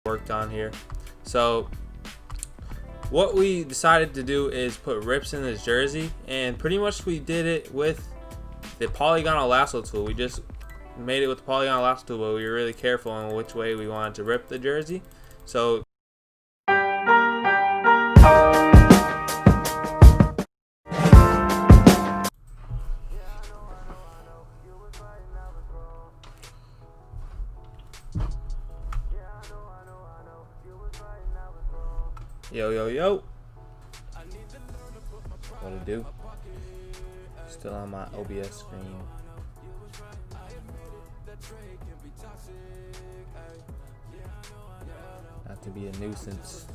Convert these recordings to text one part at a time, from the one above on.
worked on here. So what we decided to do is put rips in this jersey, and pretty much we did it with the polygonal lasso tool. We just made it with the polygonal lasso tool, but we were really careful on which way we wanted to rip the jersey. So yo, what to do? Still on my OBS screen. Not to be a nuisance.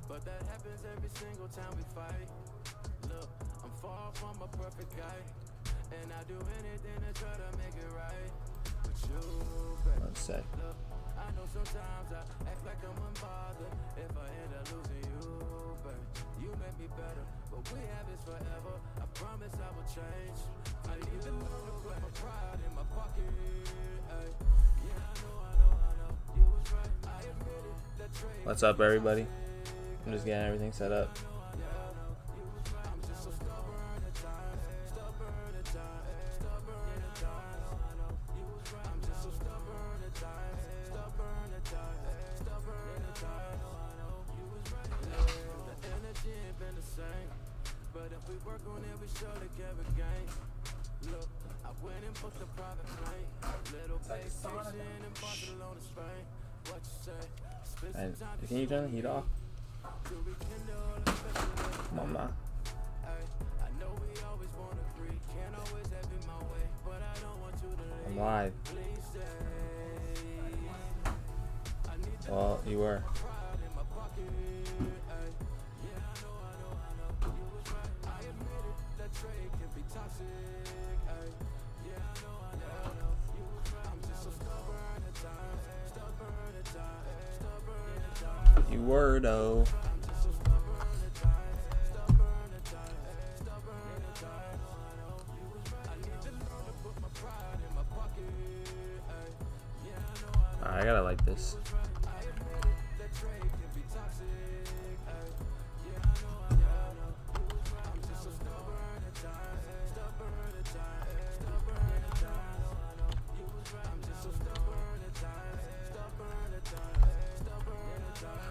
But that happens every single time we fight. Look, I'm far from a perfect guy, and I do anything to try to make it right. But you, baby, One sec. look, I know sometimes I act like I'm unbothered. If I end up losing you, baby, you make me better. But we have this forever. I promise I will change. I need to learn to put my pride in my pocket. Ay, yeah, I know, you was right. I admit it. That trade. What's up, everybody? I'm just getting everything set up. But if we work on it, we surely get a gain. Look, I went and booked a private plane. Little vacation in Barcelona, Spain. What you say? And can you turn the heat off? Come on, man. I'm live. Well, you were. You were, though. I gotta like this.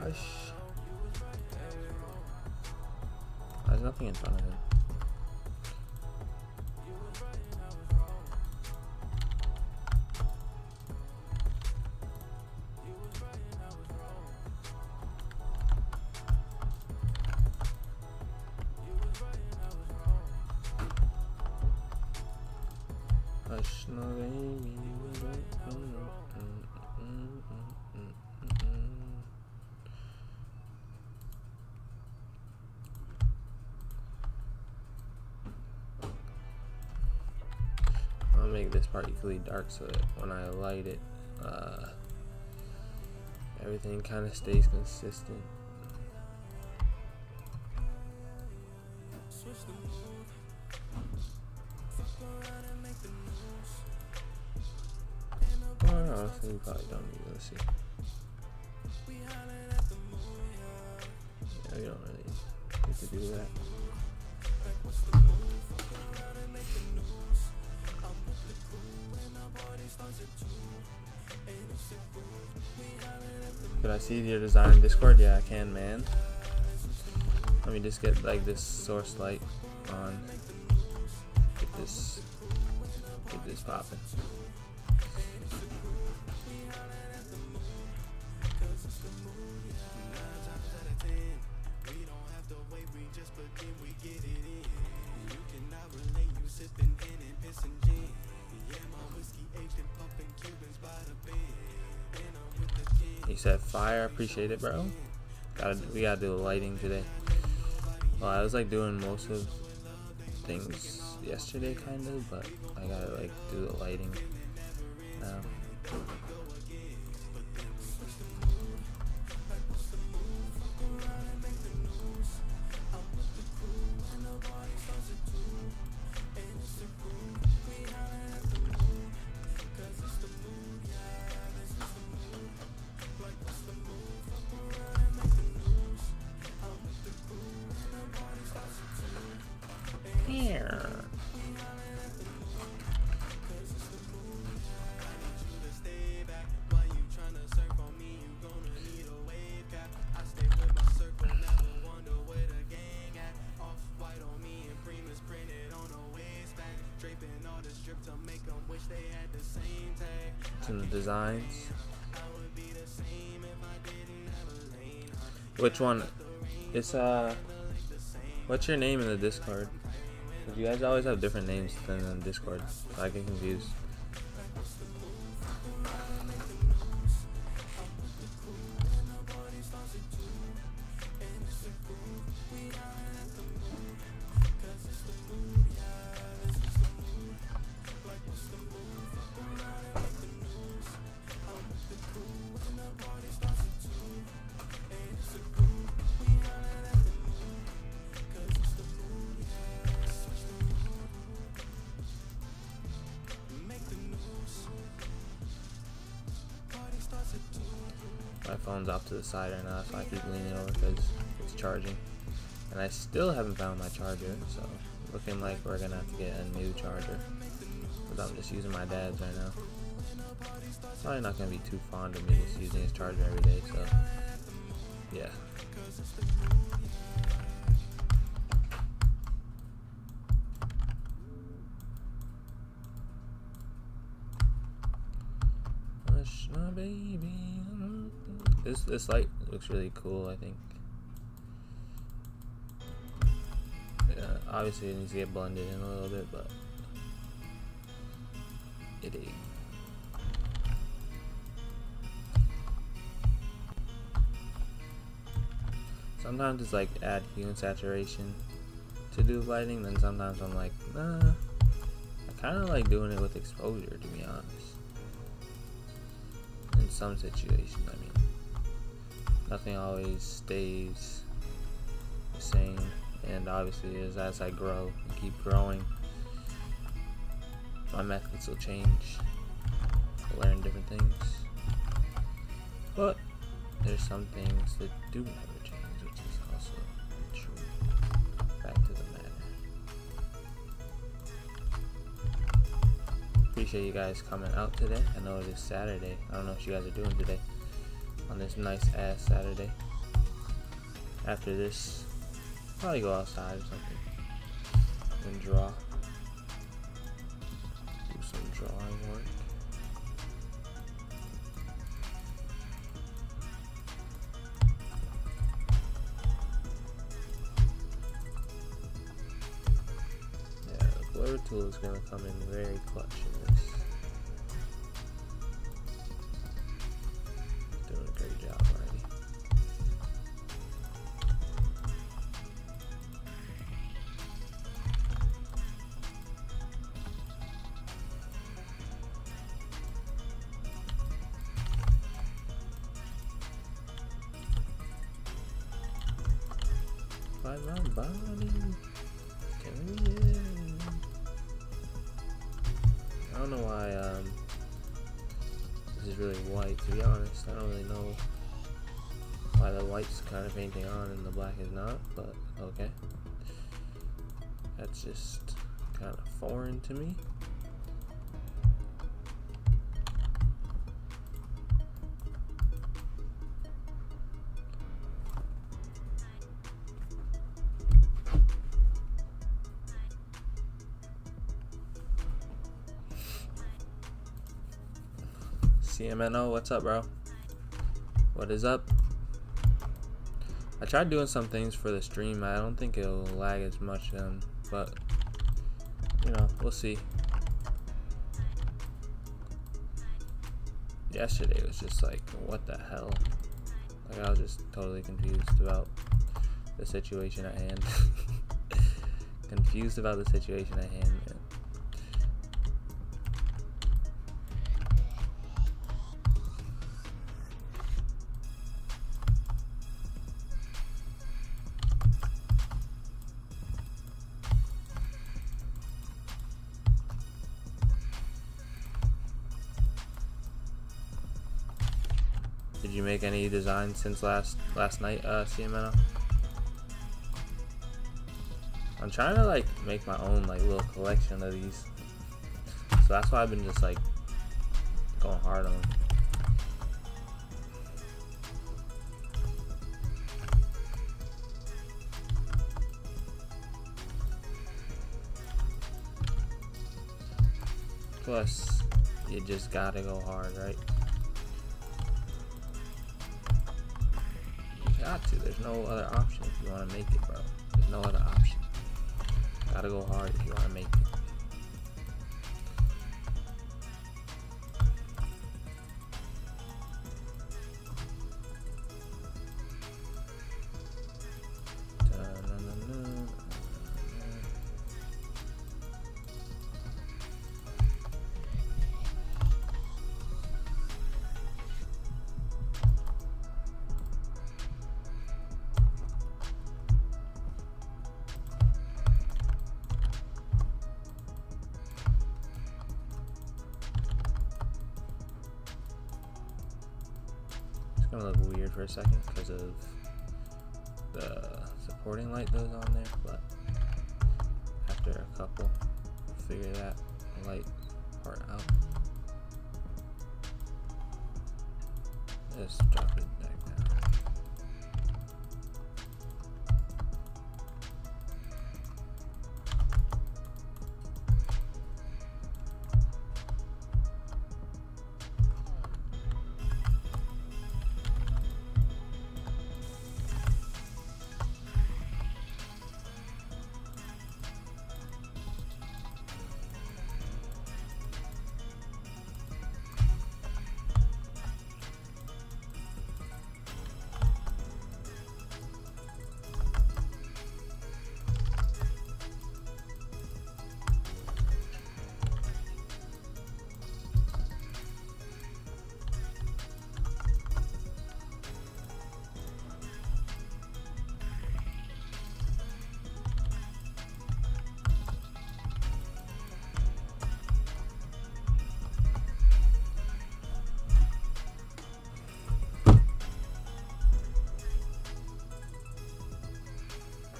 Hush. There's nothing in front of him. Hush, no baby. I'll make this part equally dark so that when I light it, everything kind of stays consistent. Oh, so we probably don't need to see. Yeah, we don't really need to do that. Could I see your design in Discord? Yeah, I can, man. Let me just get like this source light on. Get this popping. You said fire, appreciate it, bro. We gotta do the lighting today. Well, I was like doing most of things yesterday, kind of, but I gotta like do the lighting now. some designs. Which one? It's what's your name in the Discord? Cause you guys always have different names than in Discord, so I get confused. My phone's off to the side right now, so I keep leaning over because it's charging. And I still haven't found my charger, so looking like we're gonna have to get a new charger. Because I'm just using my dad's right now. Probably not gonna be too fond of me just using his charger every day, so yeah. Hush, my baby. This light looks really cool, I think. Yeah, obviously it needs to get blended in a little bit, but it is. Sometimes it's like add hue and saturation to do lighting, then sometimes I'm like, nah, I kind of like doing it with exposure, to be honest. In some situations, I mean. Nothing always stays the same, and obviously as I grow and keep growing, my methods will change. I'll learn different things, but there's some things that do never change, which is also true. Back to the matter. Appreciate you guys coming out today. I know it is Saturday. I don't know what you guys are doing today on this nice ass Saturday. After this, probably go outside or something and draw. Do some drawing work. Yeah, the blur tool is gonna come in very clutch in this. By my body, I don't know why this is really white, to be honest. I don't really know why the white's kind of painting on and the black is not, but okay. That's just kind of foreign to me. CMNO, what's up, bro? What is up? I tried doing some things for the stream. I don't think it'll lag as much, but you know, we'll see. Yesterday was just like, what the hell? Like, I was just totally confused about the situation at hand. Confused about the situation at hand, man. Did you make any designs since last night, CMNO? I'm trying to like make my own like little collection of these, so that's why I've been just like going hard on them. Plus, you just gotta go hard, right? You got to. There's no other option if you want to make it, bro. There's no other option. Gotta go hard if you want to make it. Gonna look weird for a second because of the supporting light goes on there, but after a couple, we'll figure that light part out. Just drop it back down.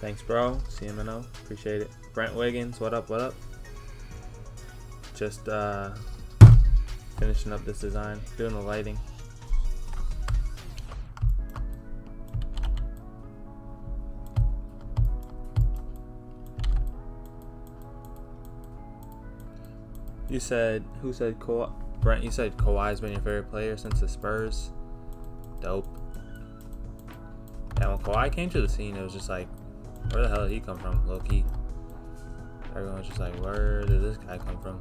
Thanks, bro. CMNO. Appreciate it. Brent Wiggins, what up, what up? Just finishing up this design, doing the lighting. You said, who said Kawhi? Brent, you said Kawhi's been your favorite player since the Spurs. Dope. Yeah, when Kawhi came to the scene, it was just like, where the hell did he come from? Low key. Everyone was just like, where did this guy come from?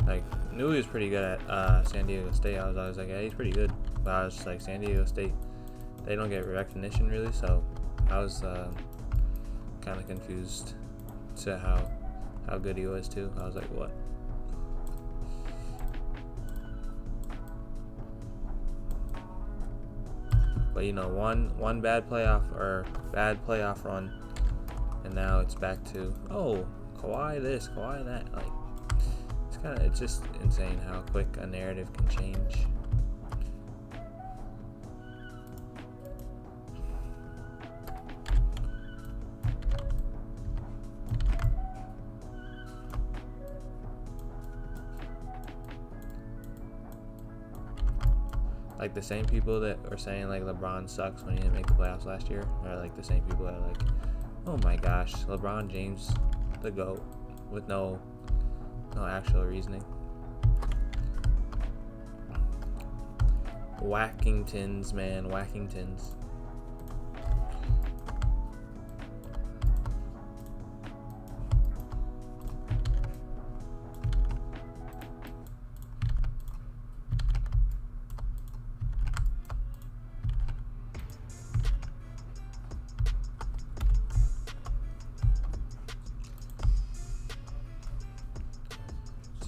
Like, knew he was pretty good at San Diego State. I was always like, yeah, he's pretty good. But I was just like, San Diego State, they don't get recognition really. So I was kind of confused to how good he was too. I was like, what? But you know, one bad playoff run, and now it's back to, oh, Kawhi this, Kawhi that. Like, it's just insane how quick a narrative can change. Like, the same people that were saying like LeBron sucks when he didn't make the playoffs last year are like the same people that are like, oh my gosh, LeBron James the GOAT, with no actual reasoning. Whackingtons, man, Whackingtons.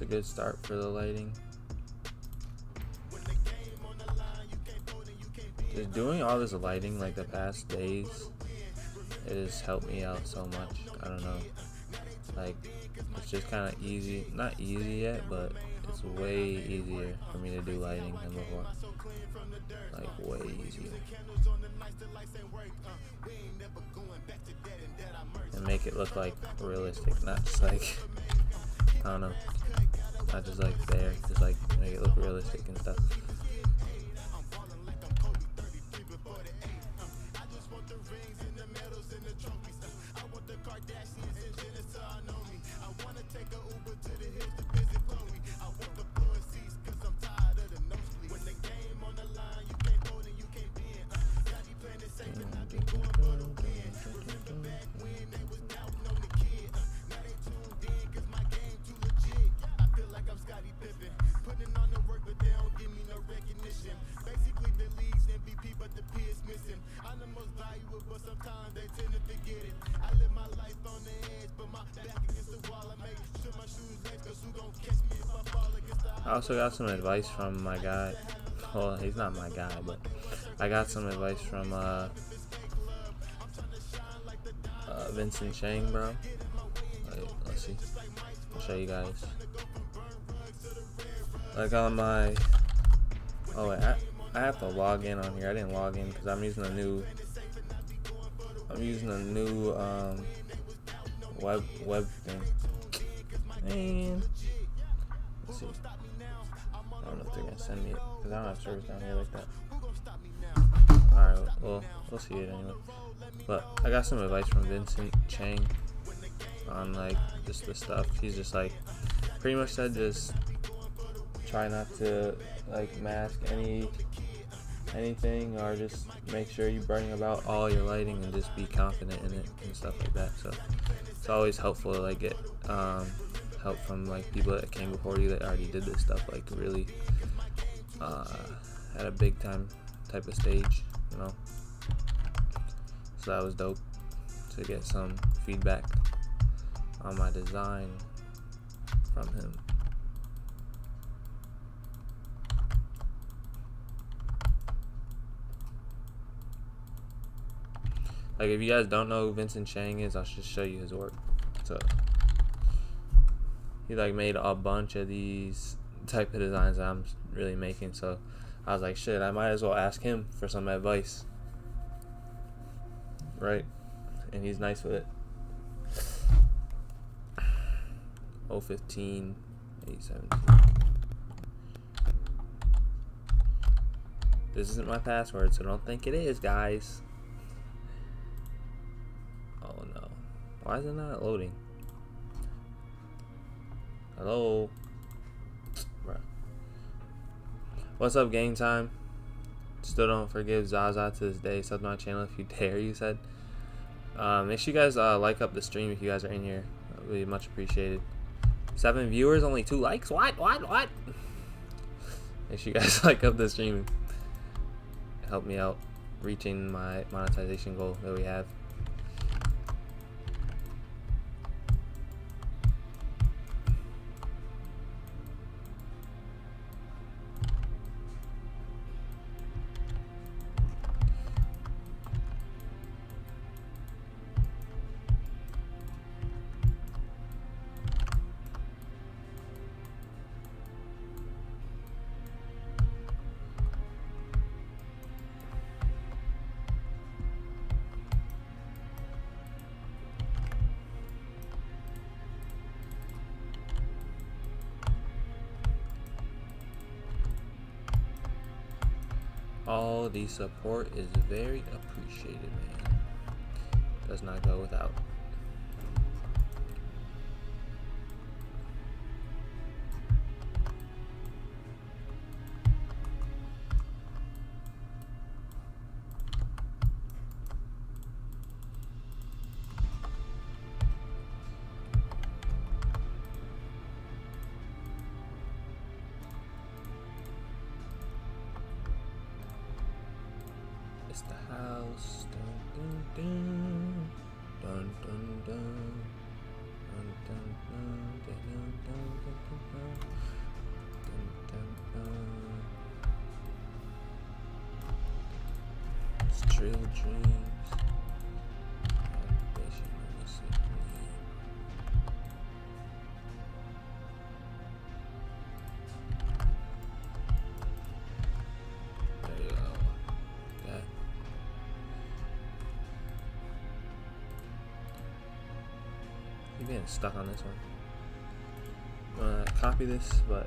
A good start for the lighting. Just doing all this lighting like the past days, it has helped me out so much. I don't know, like, it's just kind of easy, not easy yet, but it's way easier for me to do lighting than before. Like, way easier. And make it look like realistic, not just like, I don't know, not just like there, just like make it look realistic and stuff. I also got some advice from my guy. Well, he's not my guy, but I got some advice from Vincent Chang, bro. Wait, let's see. I'll show you guys. Like on my. Oh wait, I have to log in on here. I didn't log in because I'm using a new. Web thing. Man. Let's see. I don't know if they're gonna send me it because I don't have service down here like that. Alright, well, we'll see it anyway. But I got some advice from Vincent Chang on like just the stuff. He's just like pretty much said just try not to like mask anything, or just make sure you bring about all your lighting and just be confident in it and stuff like that. So it's always helpful to like get help from like people that came before you that already did this stuff, like really at a big time type of stage, you know. So that was dope to get some feedback on my design from him. Like, if you guys don't know who Vincent Chang is, I'll just show you his work. So he like made a bunch of these type of designs that I'm really making. So I was like, shit, I might as well ask him for some advice, right? And he's nice with it. 015 817. This isn't my password, so don't think it is, guys. Oh no. Why is it not loading? Hello? Bruh. What's up, gang time? Still don't forgive Zaza to this day. Sub to my channel if you dare, you said. Make sure you guys like up the stream if you guys are in here. That would be much appreciated. 7 viewers, only 2 likes? What? Make sure you guys like up the stream. Help me out reaching my monetization goal that we have. All the support is very appreciated, man. Does not go without. It's the house. Dun, dun, dun, dun, dun, dun, dun, dun, dun, dun, dun, dun, dun. It's Trill Dreams. There you go. That. You're getting stuck on this one. I'm gonna copy this, but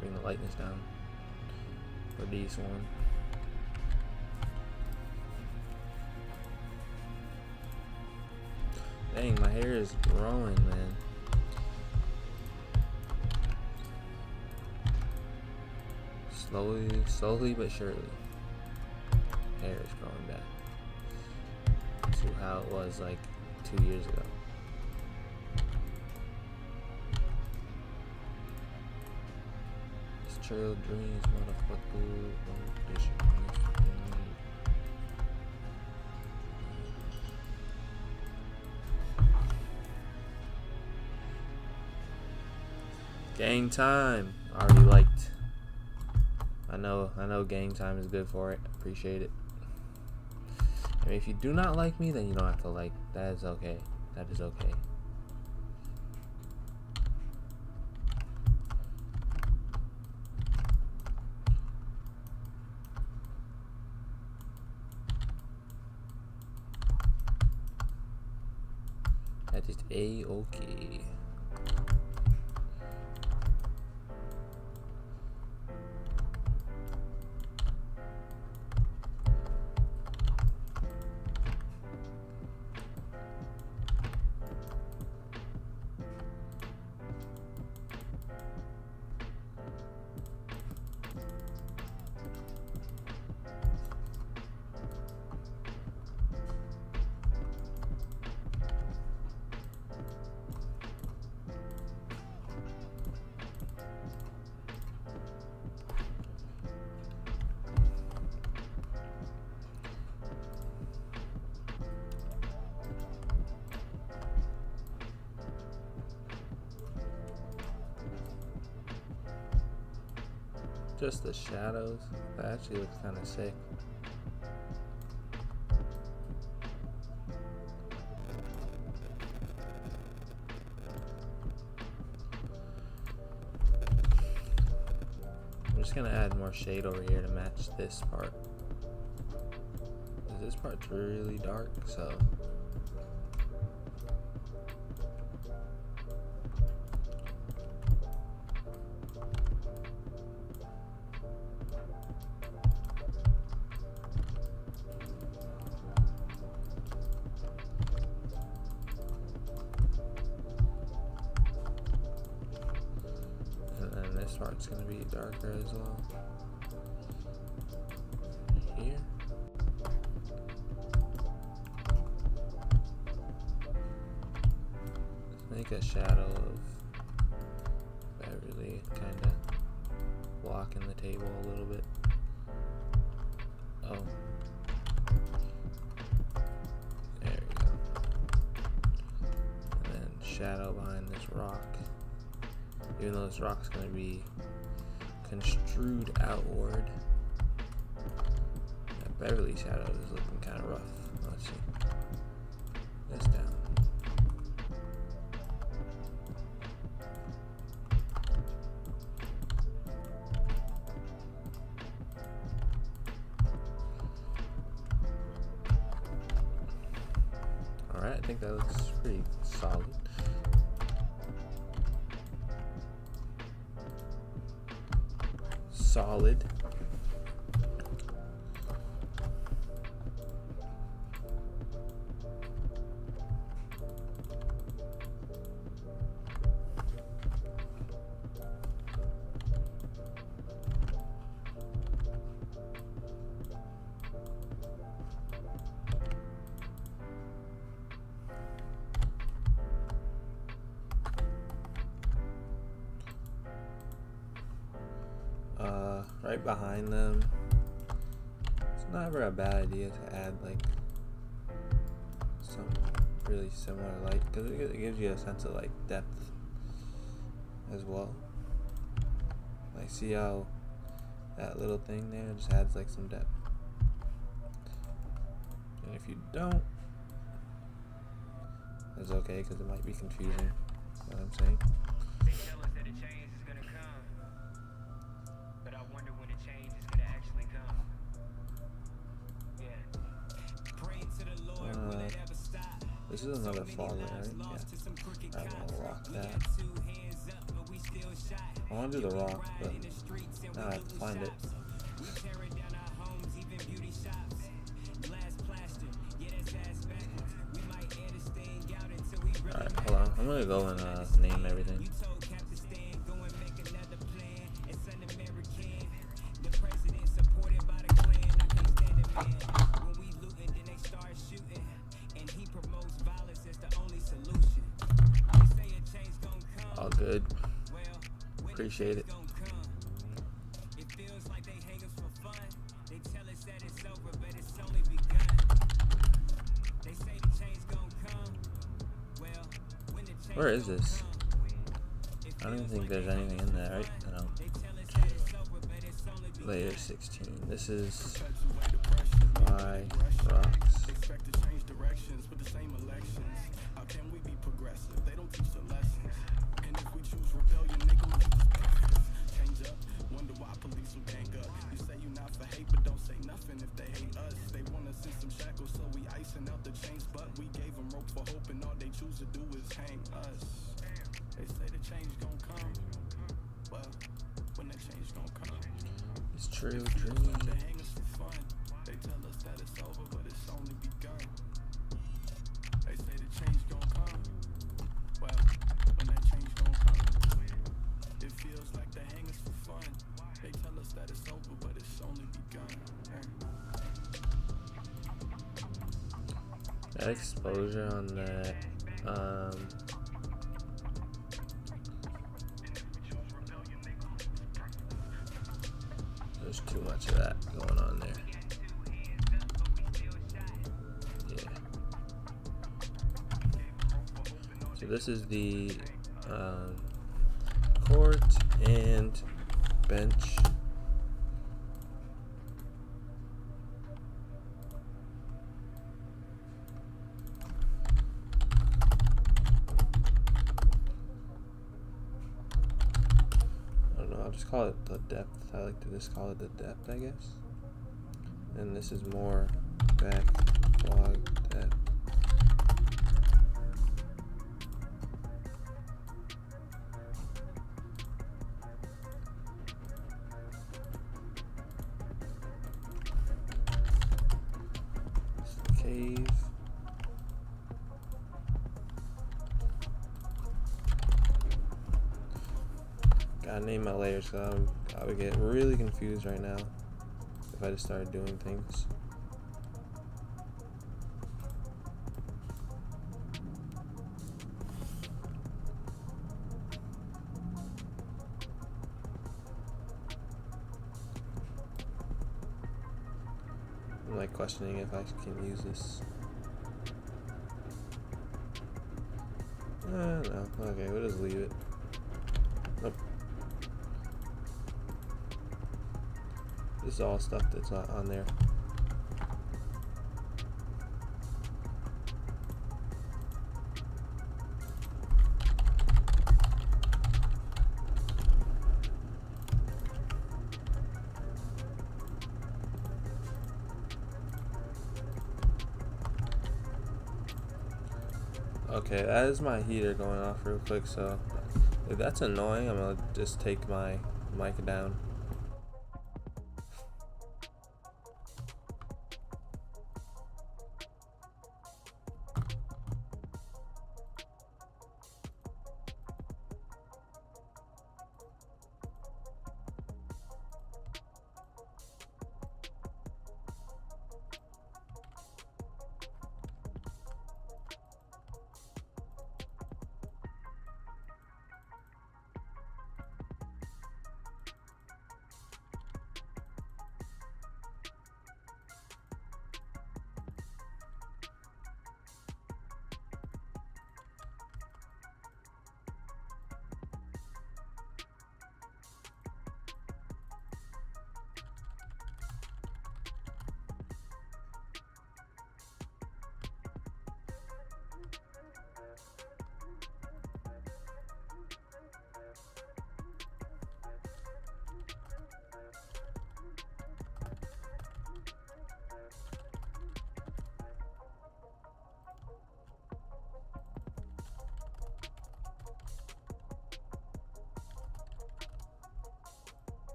bring the lightness down for this one. Dang, my hair is growing, man. Slowly but surely, hair is growing back to how it was like 2 years ago. It's Trill Dreams, motherfucker. Gang time. already liked. I know gang time is good for it. Appreciate it. And if you do not like me, then you don't have to like. That is okay. That is okay. That is A-okay. Just the shadows. That actually looks kind of sick. I'm just gonna add more shade over here to match this part. This part's really dark, so this part's gonna be darker as well. Here. Let's make a shadow of Beverly, kinda blocking the table a little bit. Oh. There we go. And then shadow behind this rock. Even though this rock's going to be construed outward. That Beverly shadow is looking kind of rough. Let's see. This down. Alright, I think that looks pretty solid. Solid. Right behind them. It's never a bad idea to add like some really similar light because it gives you a sense of like depth as well. Like see how that little thing there just adds like some depth. And if you don't, that's okay because it might be confusing. You know what I'm saying? They tell us that a change is gonna come, but I wonder when the change is gonna actually come. Yeah. Pray to the Lord, will it ever stop? This is another follower, right? Yeah. I want to rock that. I want to do the rock, but now I have to find it. Alright, hold on. I'm gonna go and name everything. All good. Appreciate it. Where is this? I don't even think there's anything in there, right? I don't. layer 16. This is by rocks. Expect to change directions with the same elections. How can we be progressive? They don't teach the lessons. And if we choose rebellion, they gon' make us breakfast. Change up, wonder why police will gang up. You say you not for hate, but don't say nothing if they hate us. They wanna send some shackles, so we icing out the chains. But we gave them rope for hope, and all they choose to do is hang us. They say the change gon' come. Well, when that change gon' come. It's true, They dream. hang us for fun. They tell us that it's over, but it's only begun. They say the change gon' come. Well, when that change gon' come. It feels like they hang us for fun. They tell us that it's over, but it's only begun. That exposure on that, there's too much of that going on there. Yeah. So this is the court and bench. I don't know, I'll just call it the depth. I like to just call it the depth, I guess. And this is more back log depth. Cave. Gotta name my layers, so I would get really confused right now if I just started doing things. I'm like questioning if I can use this. No. Okay, we'll just leave it. Nope. This is all stuff that's not on there. Okay, that is my heater going off real quick, so if that's annoying, I'm gonna just take my mic down.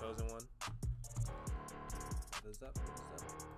chosen one. What is up? What is up?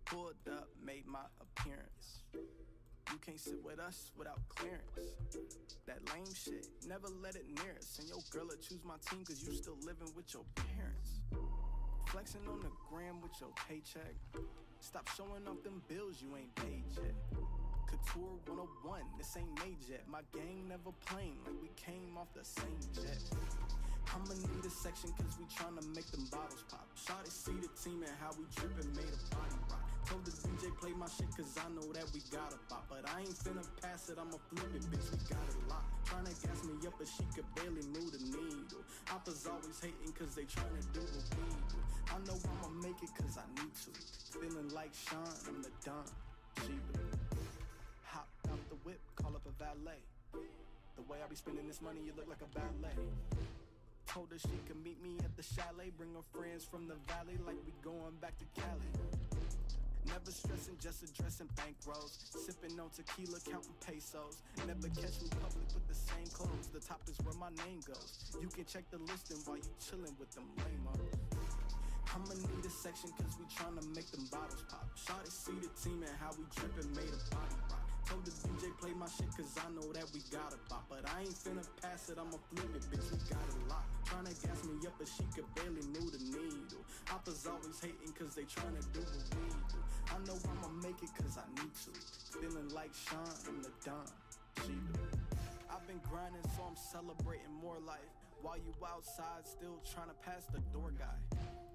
Pulled up, made my appearance. You can't sit with us without clearance. That lame shit, never let it near us. And your girl will choose my team cause you still living with your parents. Flexing on the gram with your paycheck. Stop showing off them bills you ain't paid yet. Couture 101, this ain't made yet. My gang never playing like we came off the same jet. I'ma need a section cause we tryna make them bottles pop. Shawty see the team and how we trippin', made a body rock. Told the DJ play my shit cause I know that we got a bop. But I ain't finna pass it, I'ma flip it, bitch, we got it locked. Tryna gas me up but she could barely move the needle. Oppas always hating cause they tryna do what we do. I know I'ma make it cause I need to. Feeling like Sean, I'm the Don. Hopped out the whip, call up a valet. The way I be spending this money, you look like a ballet. Told her she could meet me at the chalet. Bring her friends from the valley like we going back to Cali. Never stressing, just addressing bankrolls. Sipping on tequila, counting pesos. Never catch me public with the same clothes. The top is where my name goes. You can check the listing while you chillin' with them lame-os. I'ma need a section cause we tryna make them bottles pop. Shawty see the team and how we trippin', made a body rock. Told the DJ play my shit cause I know that we got a bop. But I ain't finna pass it, I'ma flip it, bitch, we got it locked. Tryna gas me up but she could barely move the needle. Oppas always hating cause they tryna do what we do. I know I'ma make it cause I need to. Feeling like Sean, I'm the Don. I've been grinding so I'm celebrating more life. While you outside still tryna pass the door guy.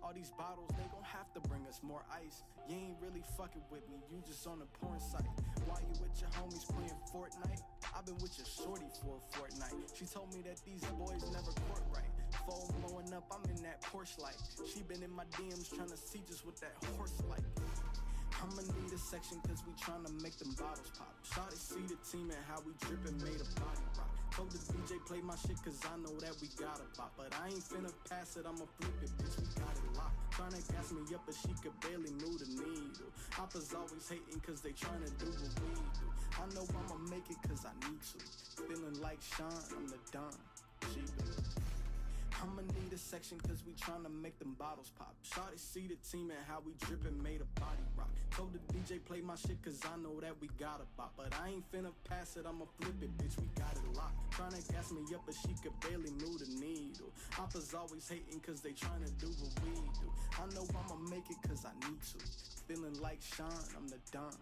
All these bottles, they gon' have to bring us more ice. You ain't really fucking with me, you just on a porn site. While you with your homies playing Fortnite, I've been with your shorty for a fortnight. She told me that these boys never court right. Phone blowing up, I'm in that Porsche light. She been in my DMs tryna see just what that horse like. I'ma need a section cause we tryna make them bottles pop. Shawty see the team and how we drippin', made a body rock. Told the DJ play my shit cause I know that we got a bop. But I ain't finna pass it, I'ma flip it, bitch, we got it locked. Tryna gas me up but she could barely move the needle. Oppas always hating cause they tryna do what we do. I know I'ma make it cause I need to. Feeling like Sean, I'm the Don. I'ma need a section cause we tryna make them bottles pop. Shawty see the team and how we drippin', made a body rock. Told the DJ play my shit cause I know that we got a bop. But I ain't finna pass it, I'ma flip it, bitch, we got it locked. Tryna gas me up but she could barely move the needle. Oppas always hating cause they tryna do what we do. I know I'ma make it cause I need to. Feeling like Sean, I'm the Don.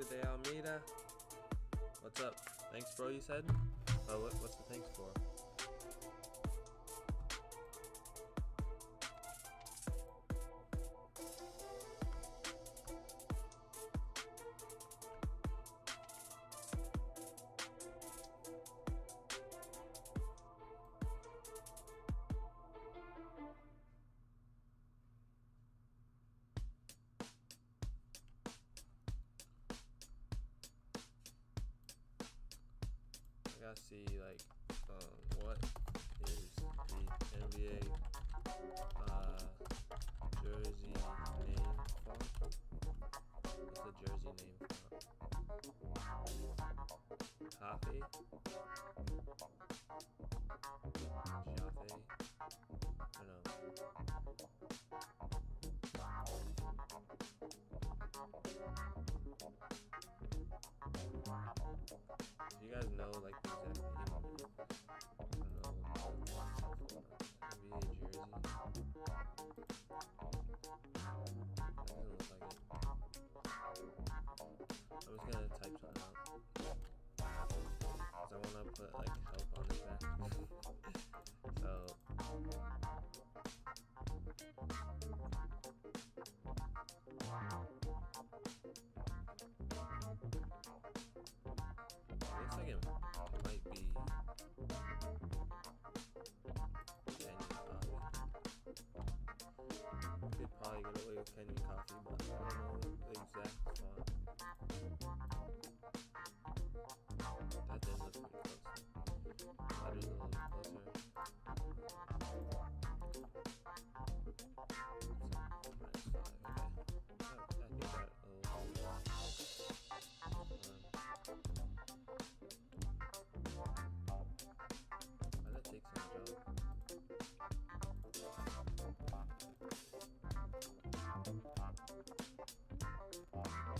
Oscar de Almeida. What's up? Thanks, bro, you said? Oh, what's the thanks for? I gotta see, like, what is the NBA jersey name font? What's the jersey name font? Coffee? Jaffe? I don't know. If you guys know, like, the exact name, I don't know, NBA jersey. That doesn't look like it. I'm just gonna type something out. Because I wanna put, like, help on the back. So, looks like it might be Kenyan coffee. Could probably get away with Kenyan coffee, but I don't know the exact font. That does look pretty close. Letters a little closer. -5, okay. I think that a little why that take so much out?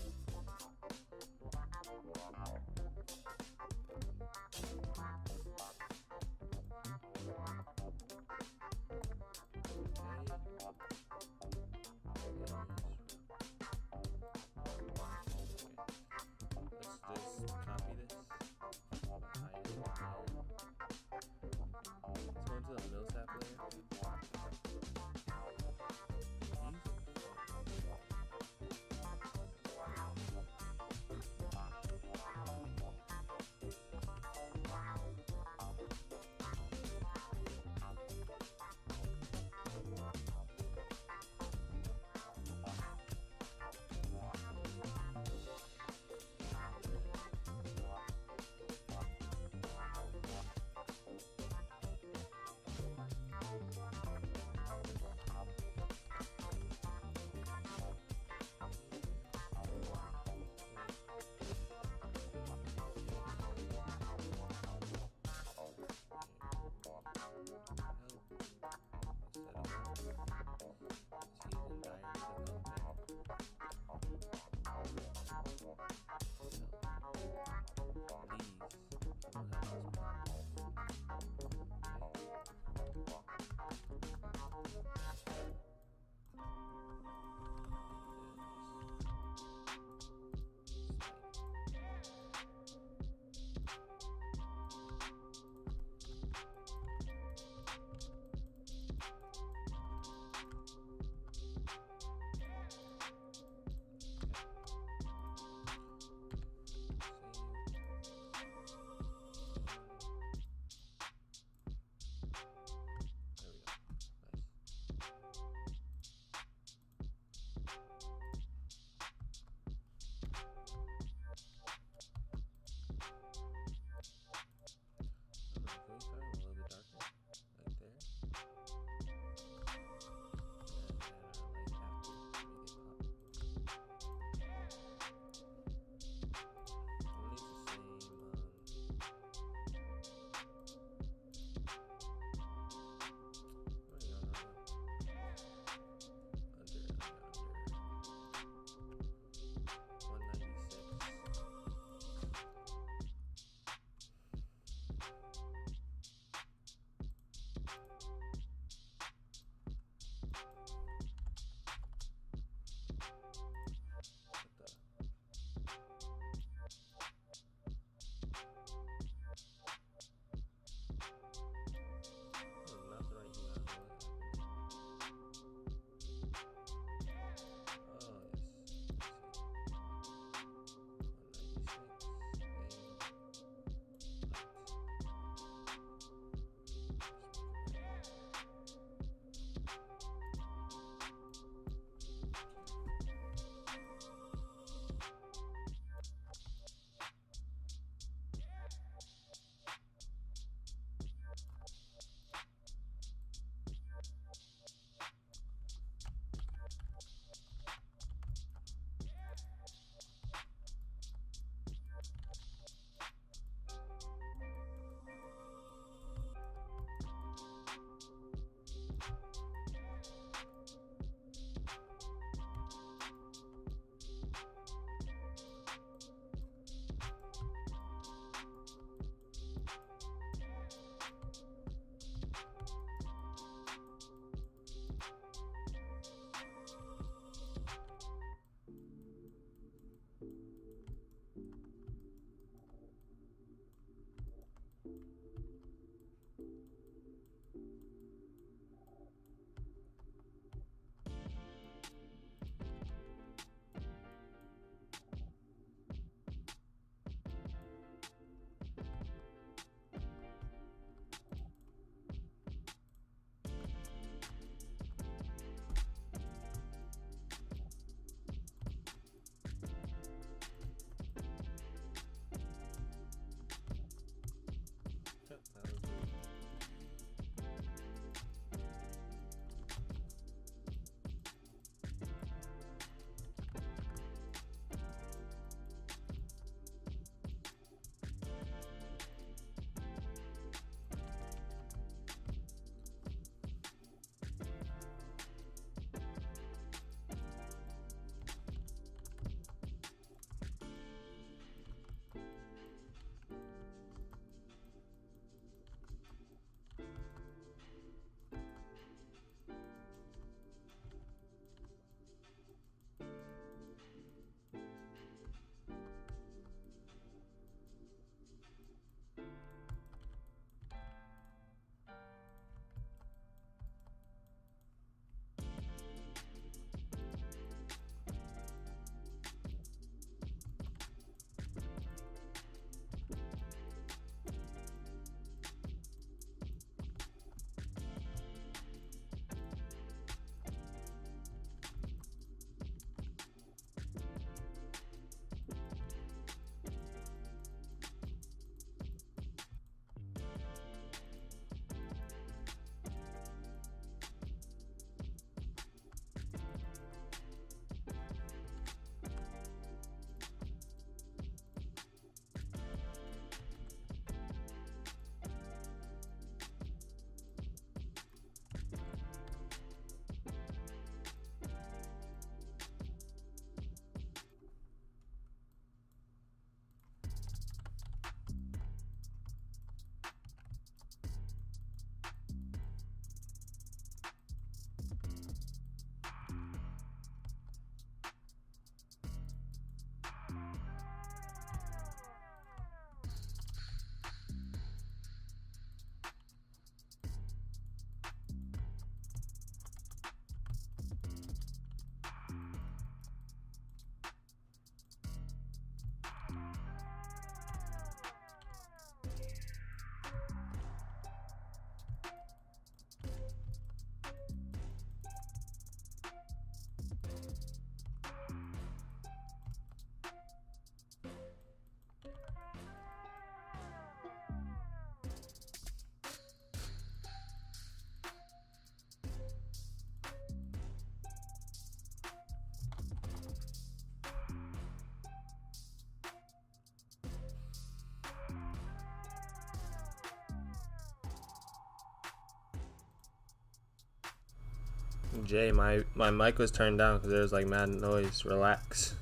Jay, my mic was turned down because there was like mad noise. Relax.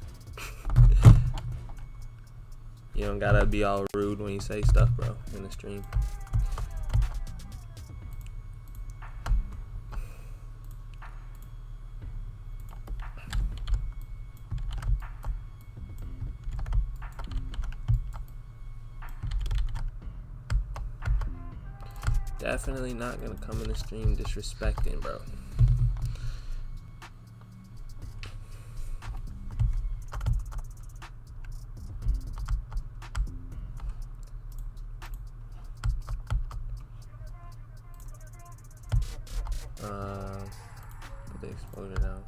You don't gotta be all rude when you say stuff, bro, in the stream. Definitely not gonna come in the stream disrespecting, bro. Put the exploder down.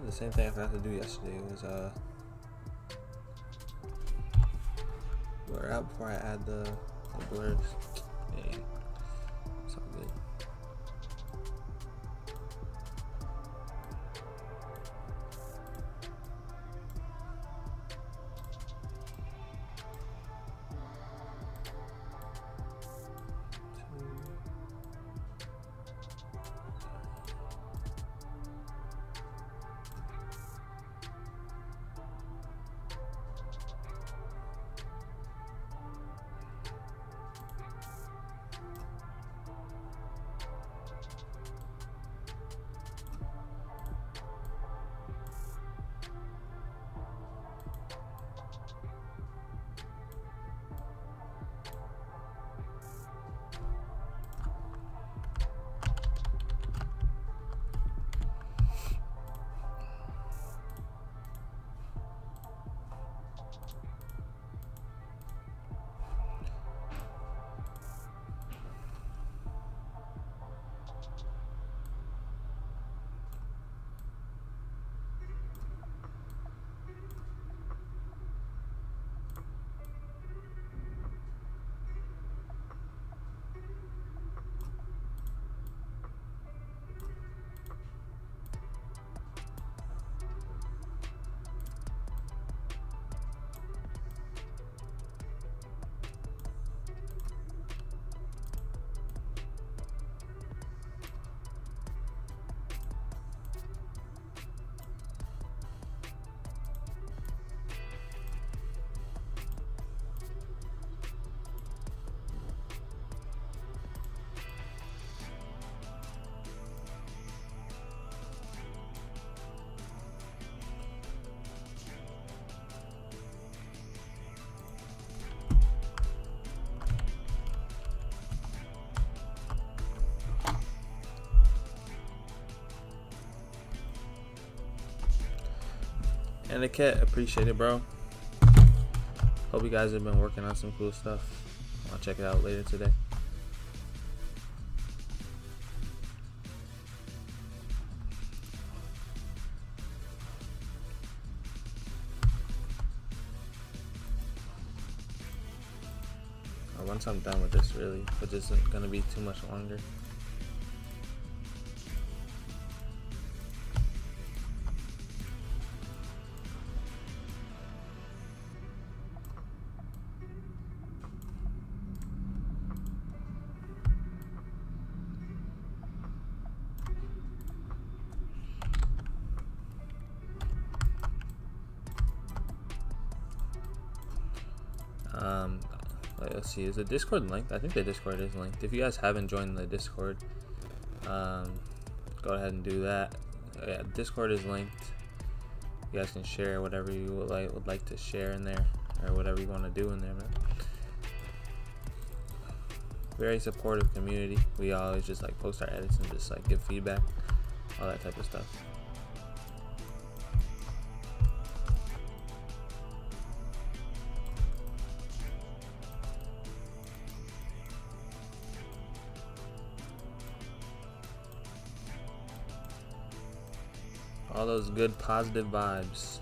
The same thing I forgot to do yesterday was blur out before I add the blurs. Hey, it's all good. Etiquette, appreciate it, bro. Hope you guys have been working on some cool stuff. I'll check it out later today. Once I'm done with this, really, but this isn't gonna be too much longer. Let's see, is the Discord linked? I think the Discord is linked. If you guys haven't joined the Discord, go ahead and do that. Yeah, Discord is linked. You guys can share whatever you would like to share in there, or whatever you want to do in there, man. Very supportive community. We always just like post our edits and just like give feedback, all that type of stuff. All those good positive vibes.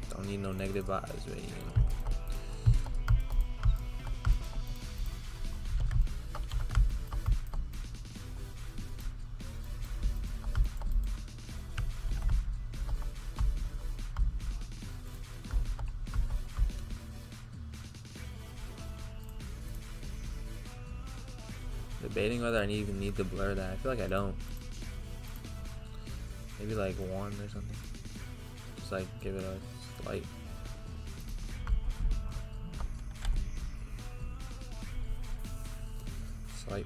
Don't need no negative vibes, man. Debating whether I even need to blur that. I feel like I don't. Maybe like 1 or something. Just like give it a slight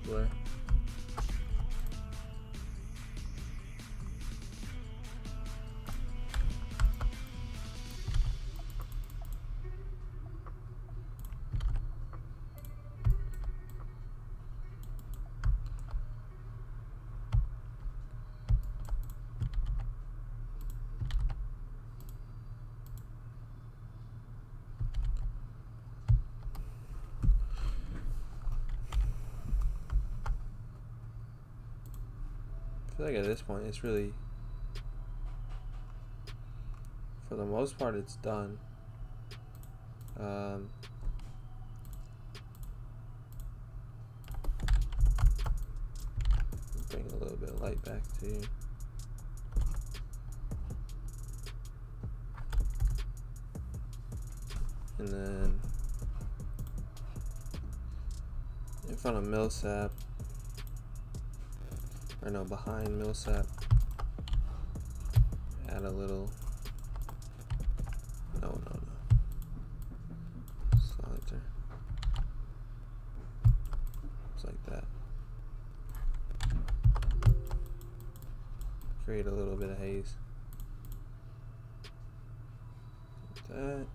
blur. I feel like at this point it's really, for the most part, it's done. Bring a little bit of light back to you. And then in front of Millsap, or no, behind Millsap, add a little, no, silencer, just like that. Create a little bit of haze. Like that.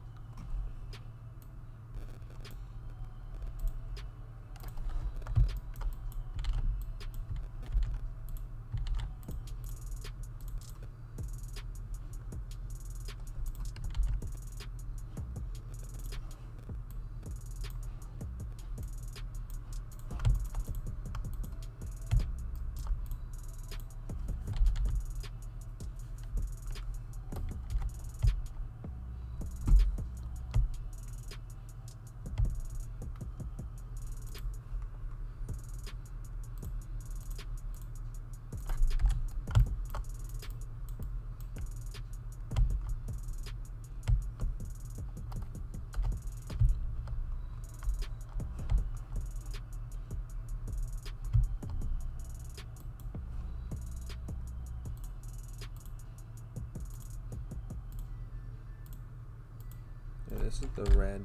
This is the red.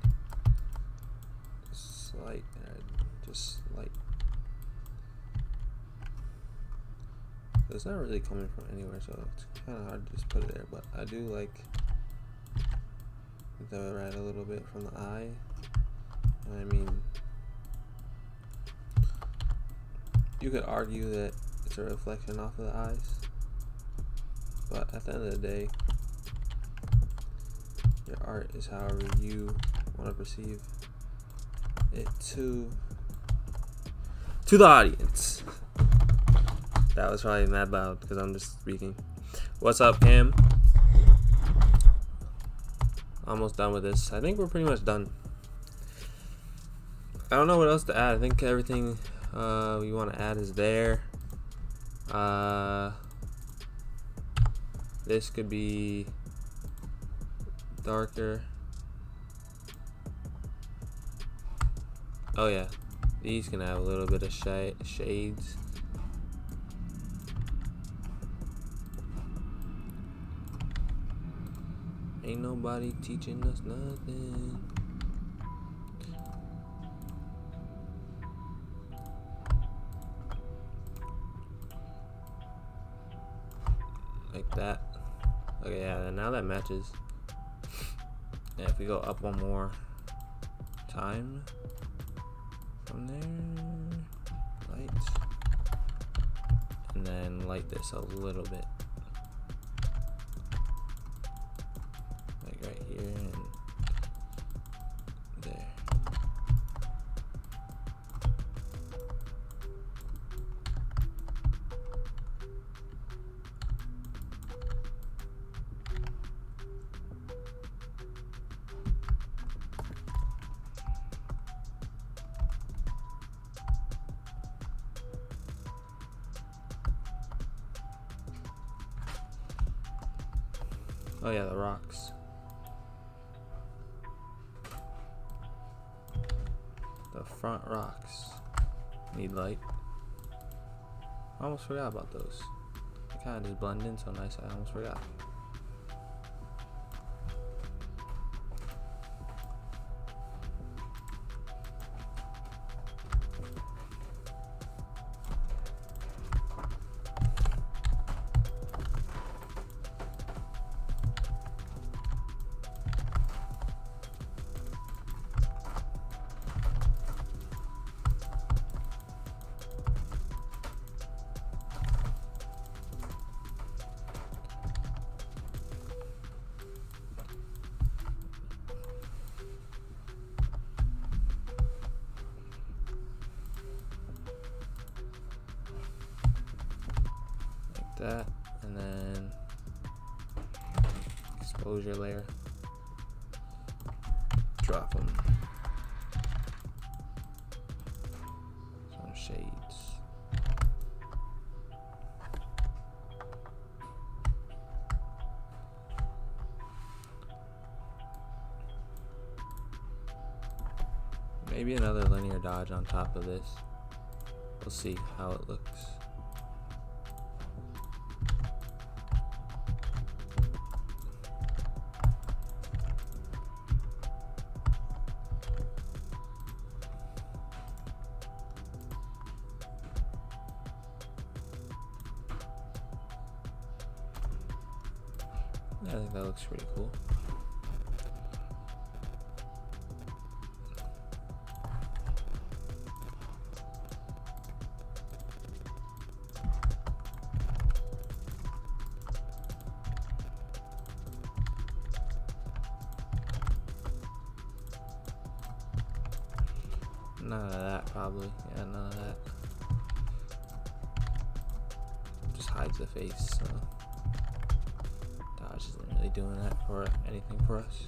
Slight red. Just light. It's not really coming from anywhere, so it's kind of hard to just put it there. But I do like the red a little bit from the eye. I mean, you could argue that it's a reflection off of the eyes, But at the end of the day, your art is however you want to perceive it to the audience. That was probably mad loud because I'm just speaking. What's up, Cam? Almost done with this. I think we're pretty much done. I don't know what else to add. I think everything we want to add is there. This could be darker. Oh yeah, these can have a little bit of shades. Ain't nobody teaching us nothing. Like that. Okay, yeah, now that matches. Yeah, if we go up one more time from there, light, and then light this a little bit, like right here and there. Oh yeah, the rocks. The front rocks need light. I almost forgot about those. They kind of just blend in so nice, I almost forgot. That, and then exposure layer, drop them some shades. Maybe another linear dodge on top of this. We'll see how it looks. I think that looks pretty cool. None of that, probably. Yeah, none of that. Just hides the face, so Dodge isn't really doing that for anything for us.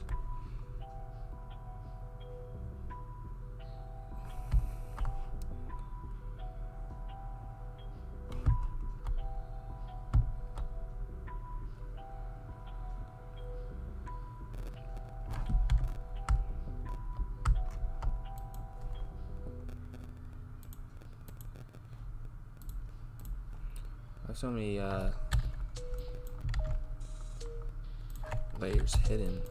There's so many layers hidden.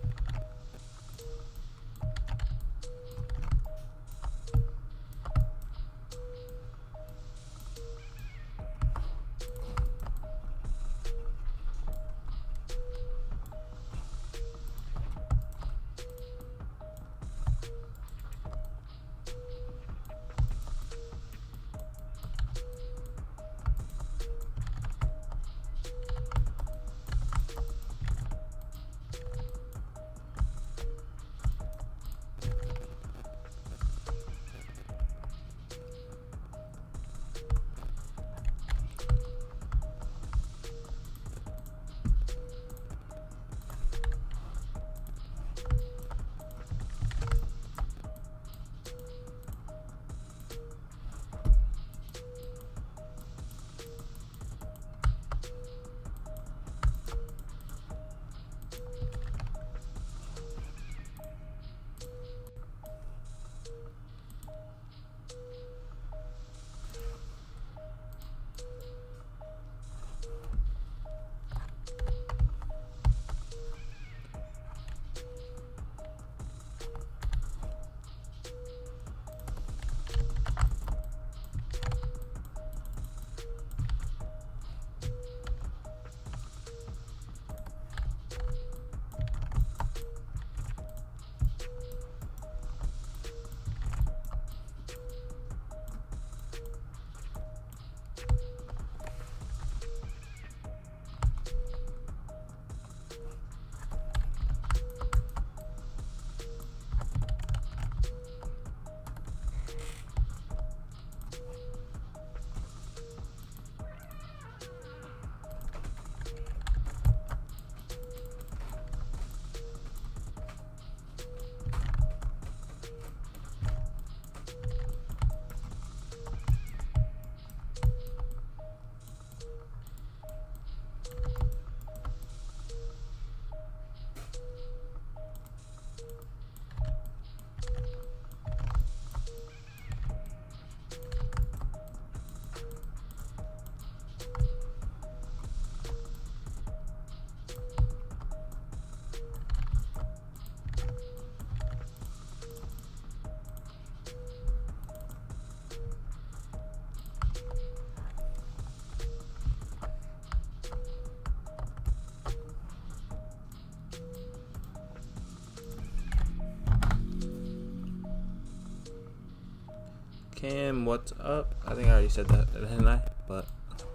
Cam, what's up? I think I already said that, didn't I? But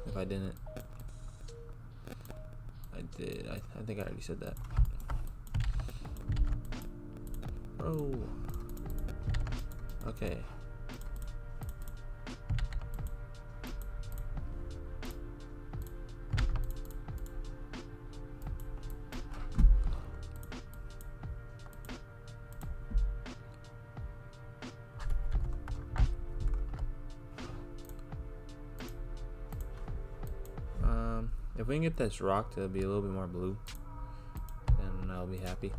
if I didn't, I did. I think I already said that. Bro. Okay. If we can get this rock to be a little bit more blue, then I'll be happy.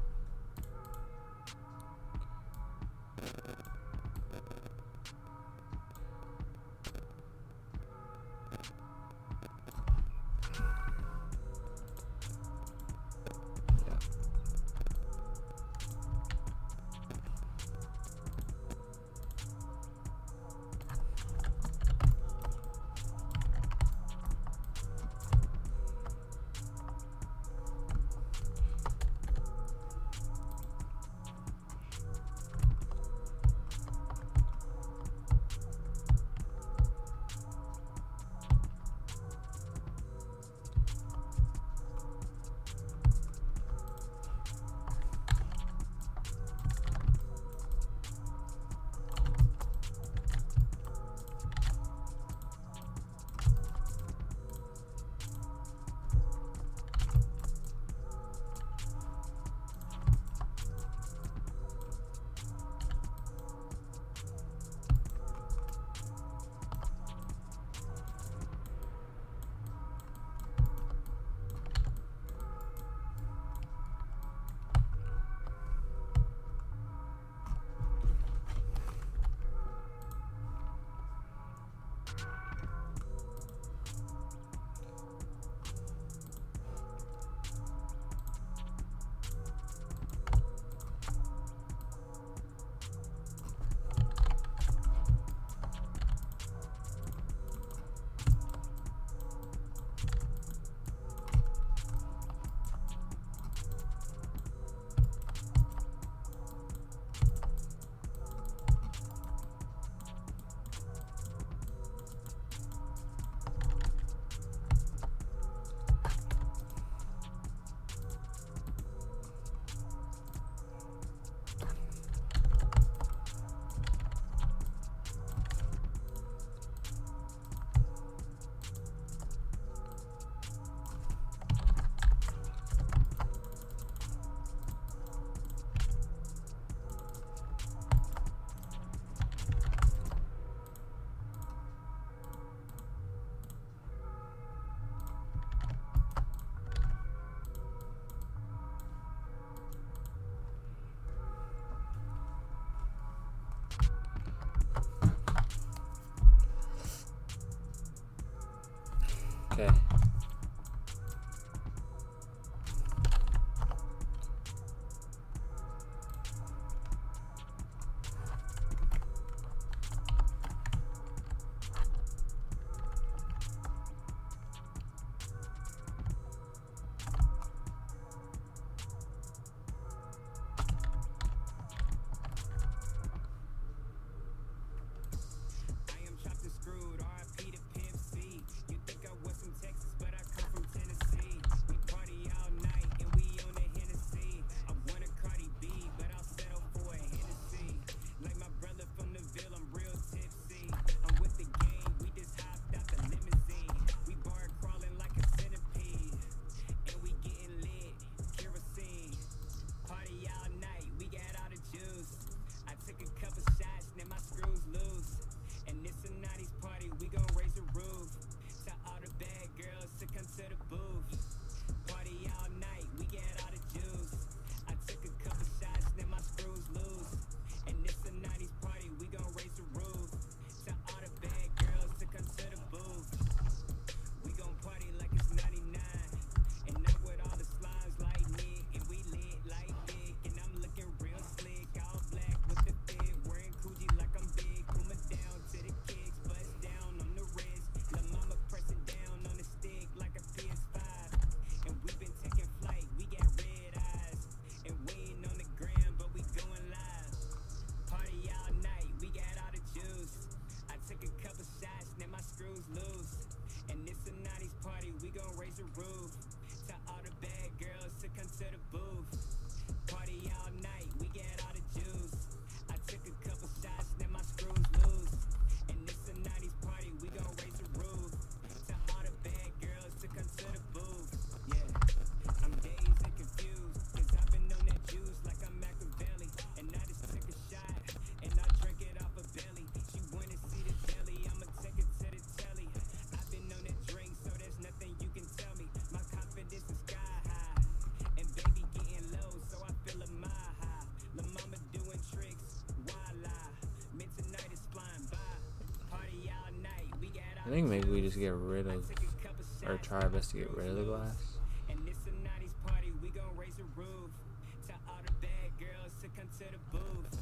Okay. I am chopped and screwed, RIP to Pimp C. You think I want some Texas think maybe we just get rid of, or try our best to get rid of the glass. And it's a 90s party, we gon' raise the roof. Tell all the bad girls to come to the booth.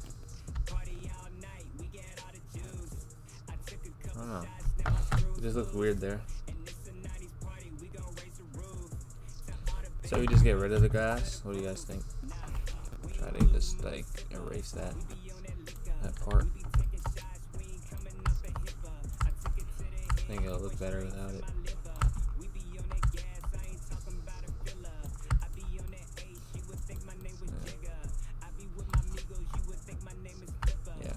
Party all night, we get all the juice. I took a I couple don't know. shots, now I'm through. It just looks weird there. And it's a 90s party, we gon' raise the roof. Tell all the So we just get rid of the glass. What do you guys think? Try to just like erase that part. I think it'll look better without it. Yeah.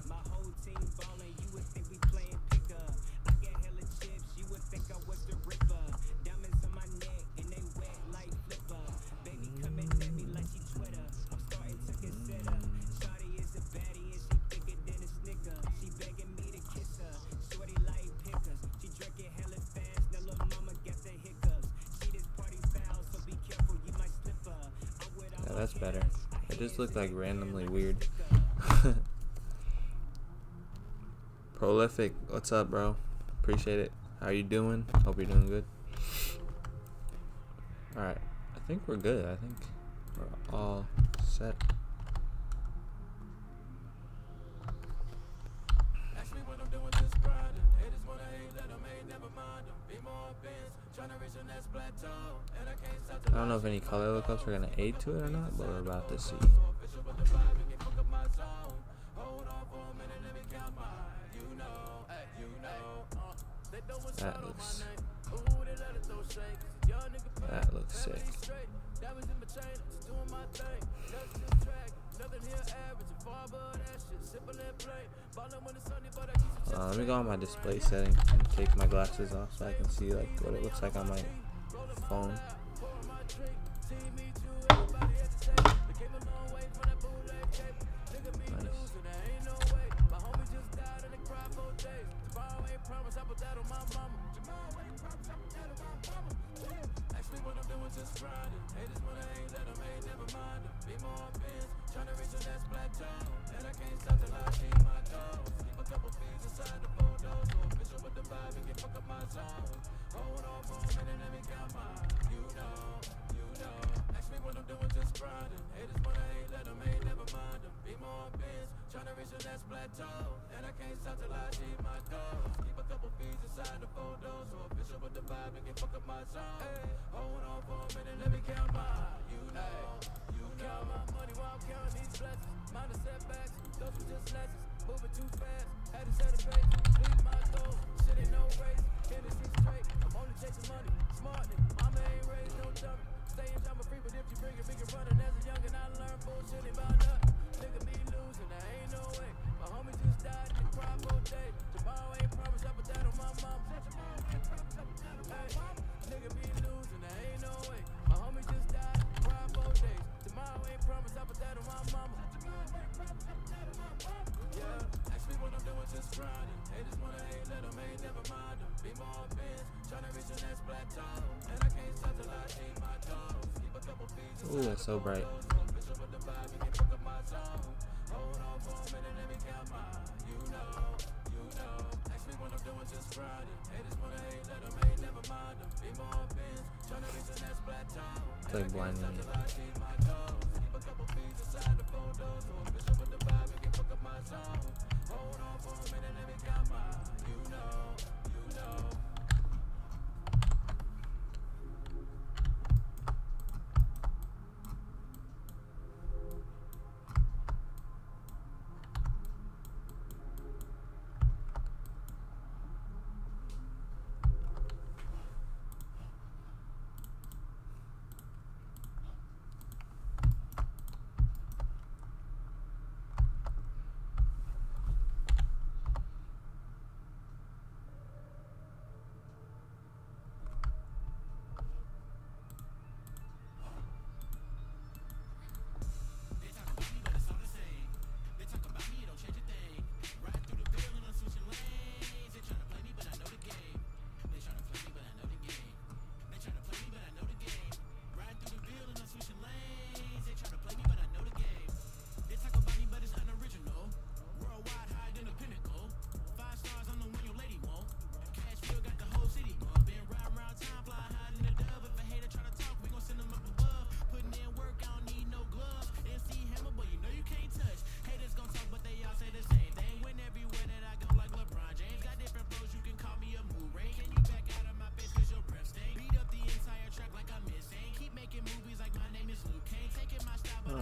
Yeah, that's better. It just looked like randomly weird. Prolific, what's up, bro? Appreciate it. How you doing? Hope you're doing good. Alright, I think we're good. I think we're all set. Actually, what I'm doing is grinding. Haters wanna hate, let them hate, never mind them. Be more advanced, trying to reach the next plateau. And I can't stop to I don't know if any color lookups are gonna aid to it or not, but we're about to see. official with the vibe and get fuck up my zone. Hold on for a minute, let me count mine. You know, hey, you know. They know what's That out on my looks name. Ooh, they let it throw shade. 'Cause young nigga pay. that looks sick. Family straight. Diamonds in my chain, I'm just doing my thing. Just this track, nothing here average. And far above that shit, simple and plain. Ballin' when it's sunny, but I keep some Let me go on my display settings and take my glasses off so I can see like what it looks like on my phone. Actually, what I'm doing just grinding. Haters wanna hate, let them hate, never mind them. Be more advanced, trying to reach the next plateau. And I can't stop till I see my goals. Keep a couple feet inside the photos. So official with the vibe and get fuck up my zone. Hold on for a minute, let me count mine. You know, you know. Actually, what I'm doing just grinding. Haters wanna hate, let them hate, never mind them. Be more advanced, trying to reach the next plateau. And I can't stop till I see my goals. Keep a couple feet inside the photos. So official with the vibe and get fuck up my zone. Hey, hold on for a minute, let me count mine. You know, you count my money while I'm counting these blessings. Minor setbacks, those were just lessons. Moving too fast, had to set a pace. Leave my goals, shit ain't no race. Hennessy straight, I'm only chasing money. Smart nigga, mama ain't raised no dummy. Staying drama free, but if you bring it, we can run it. As a youngin', I learned bullshit ain't about nothing. Nigga be losing, there ain't no way. My homie just died in the crowd for day. Tomorrow ain't promised, I put that on my mama. Hey, nigga be losing, there ain't no way. My homie just died in the crowd for days. Tomorrow ain't promised, I put that on my mama. Yeah, actually what I'm doing just grinding. Haters wanna hate, let them hate, never mind them. Be more advanced, trying to reach the next plateau. And I can't stop till I see my goals. Keep a couple feet. Ooh, it's so bright. Official with the vibe and get fuck up my zone. Hold on for a minute, let me count mine. You know, you know. Actually what I'm doing just grinding. Haters wanna hate, let them hate, never mind them. Be more advanced, trying to reach the next plateau. It's like blinding me. Till I see my goals. Keep a couple feet inside the photos. So official with the vibe and get fuck up my zone. Hold on for a minute, let me count mine. You know, you know.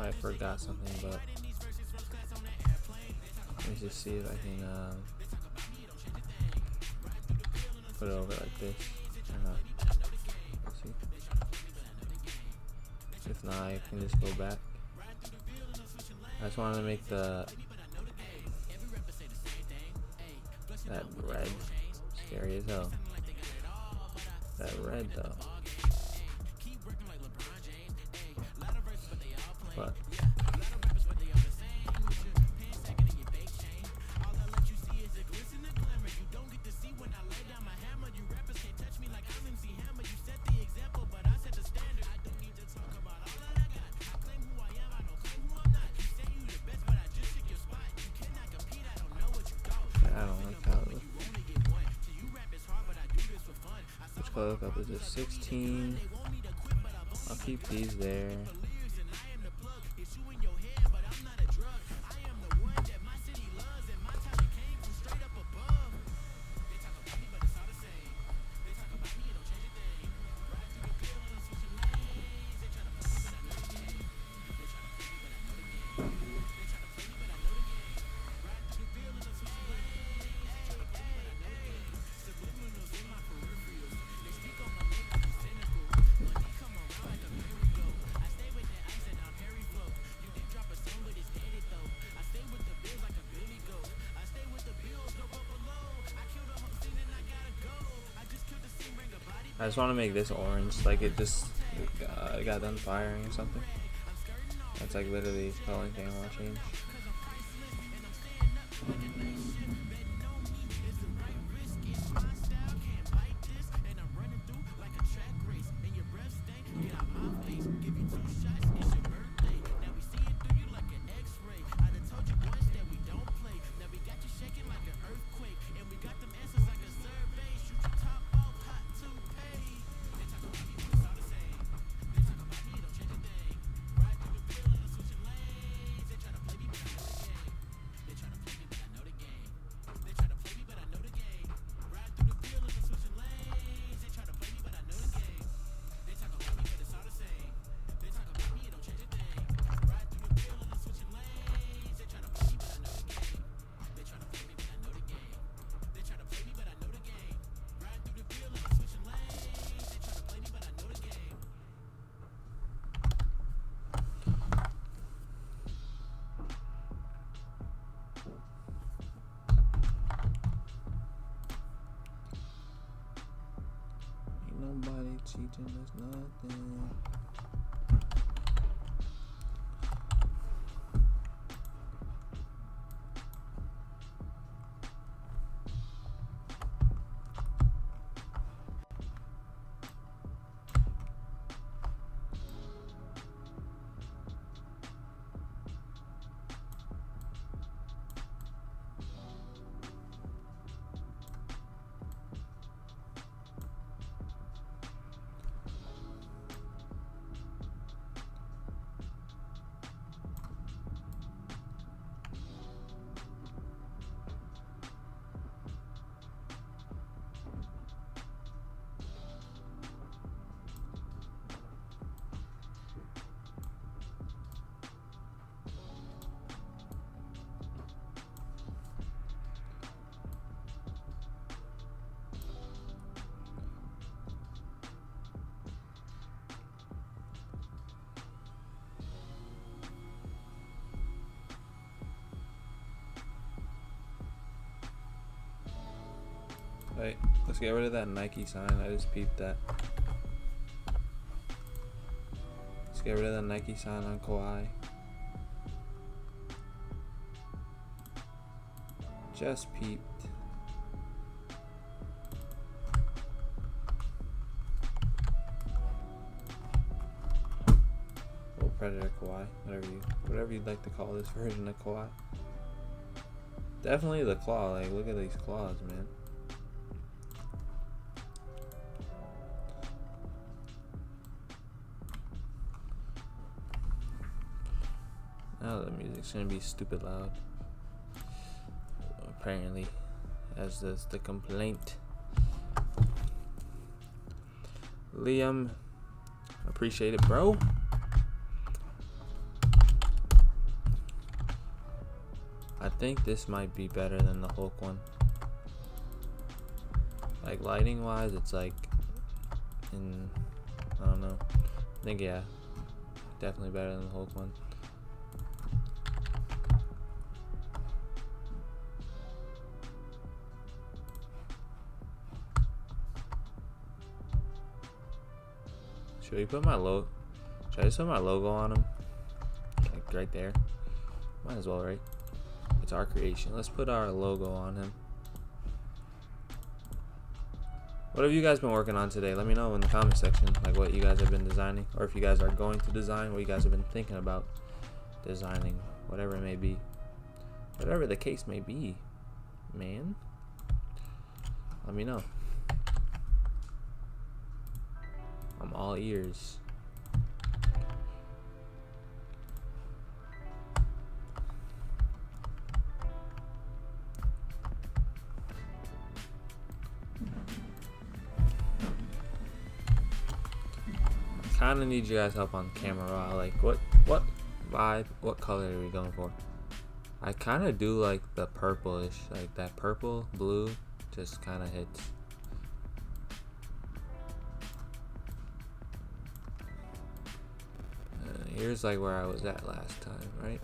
I forgot something, but let me just see if I can put it over like this or not. Let's see. If not, I can just go back. I just wanted to make that red scary as hell. That red though. But I don't like how it looks. Which color cup is this? 16. I'll keep these there. I just want to make this orange, like it just got done firing or something. That's like literally the only thing I want to change. Nobody cheating us nothing. Wait, let's get rid of that Nike sign. I just peeped that. Let's get rid of that Nike sign on Kawhi. Just peeped. Or Predator Kawhi, whatever you'd like to call this version of Kawhi. Definitely the claw. Like, look at these claws, man. Now the music's gonna be stupid loud. Apparently, as does the complaint. Liam, appreciate it, bro. I think this might be better than the Hulk one. Like lighting wise, it's like I don't know. I think yeah, definitely better than the Hulk one. Should we put my logo? Should I just put my logo on him? Like right there? Might as well, right? It's our creation. Let's put our logo on him. What have you guys been working on today? Let me know in the comment section, like what you guys have been designing, or if you guys are going to design, what you guys have been thinking about designing, whatever it may be, whatever the case may be, man. Let me know. I'm all ears. Kind of need you guys help on camera raw. Like what vibe, what color are we going for? I kind of do like the purplish, like that purple blue just kind of hits. Here's like where I was at last time, right?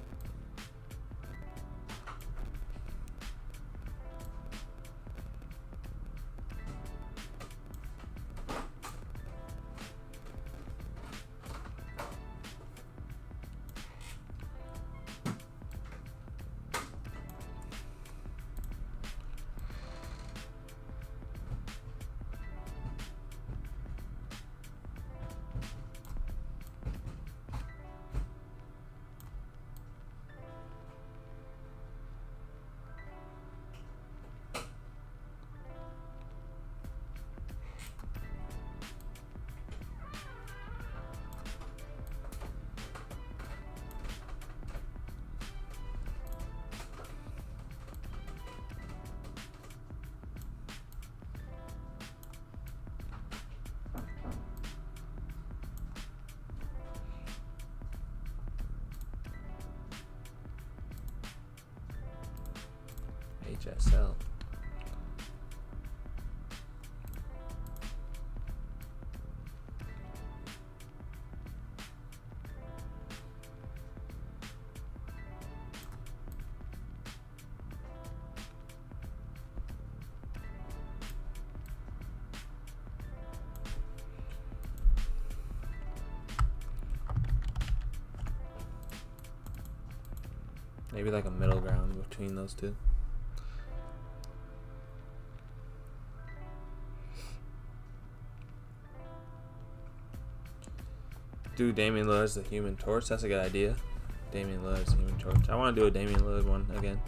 HSL. Maybe like a middle ground between those two. Do Damian Lillard's the Human Torch. That's a good idea. Damian Lillard's the Human Torch. I want to do a Damian Lillard one again.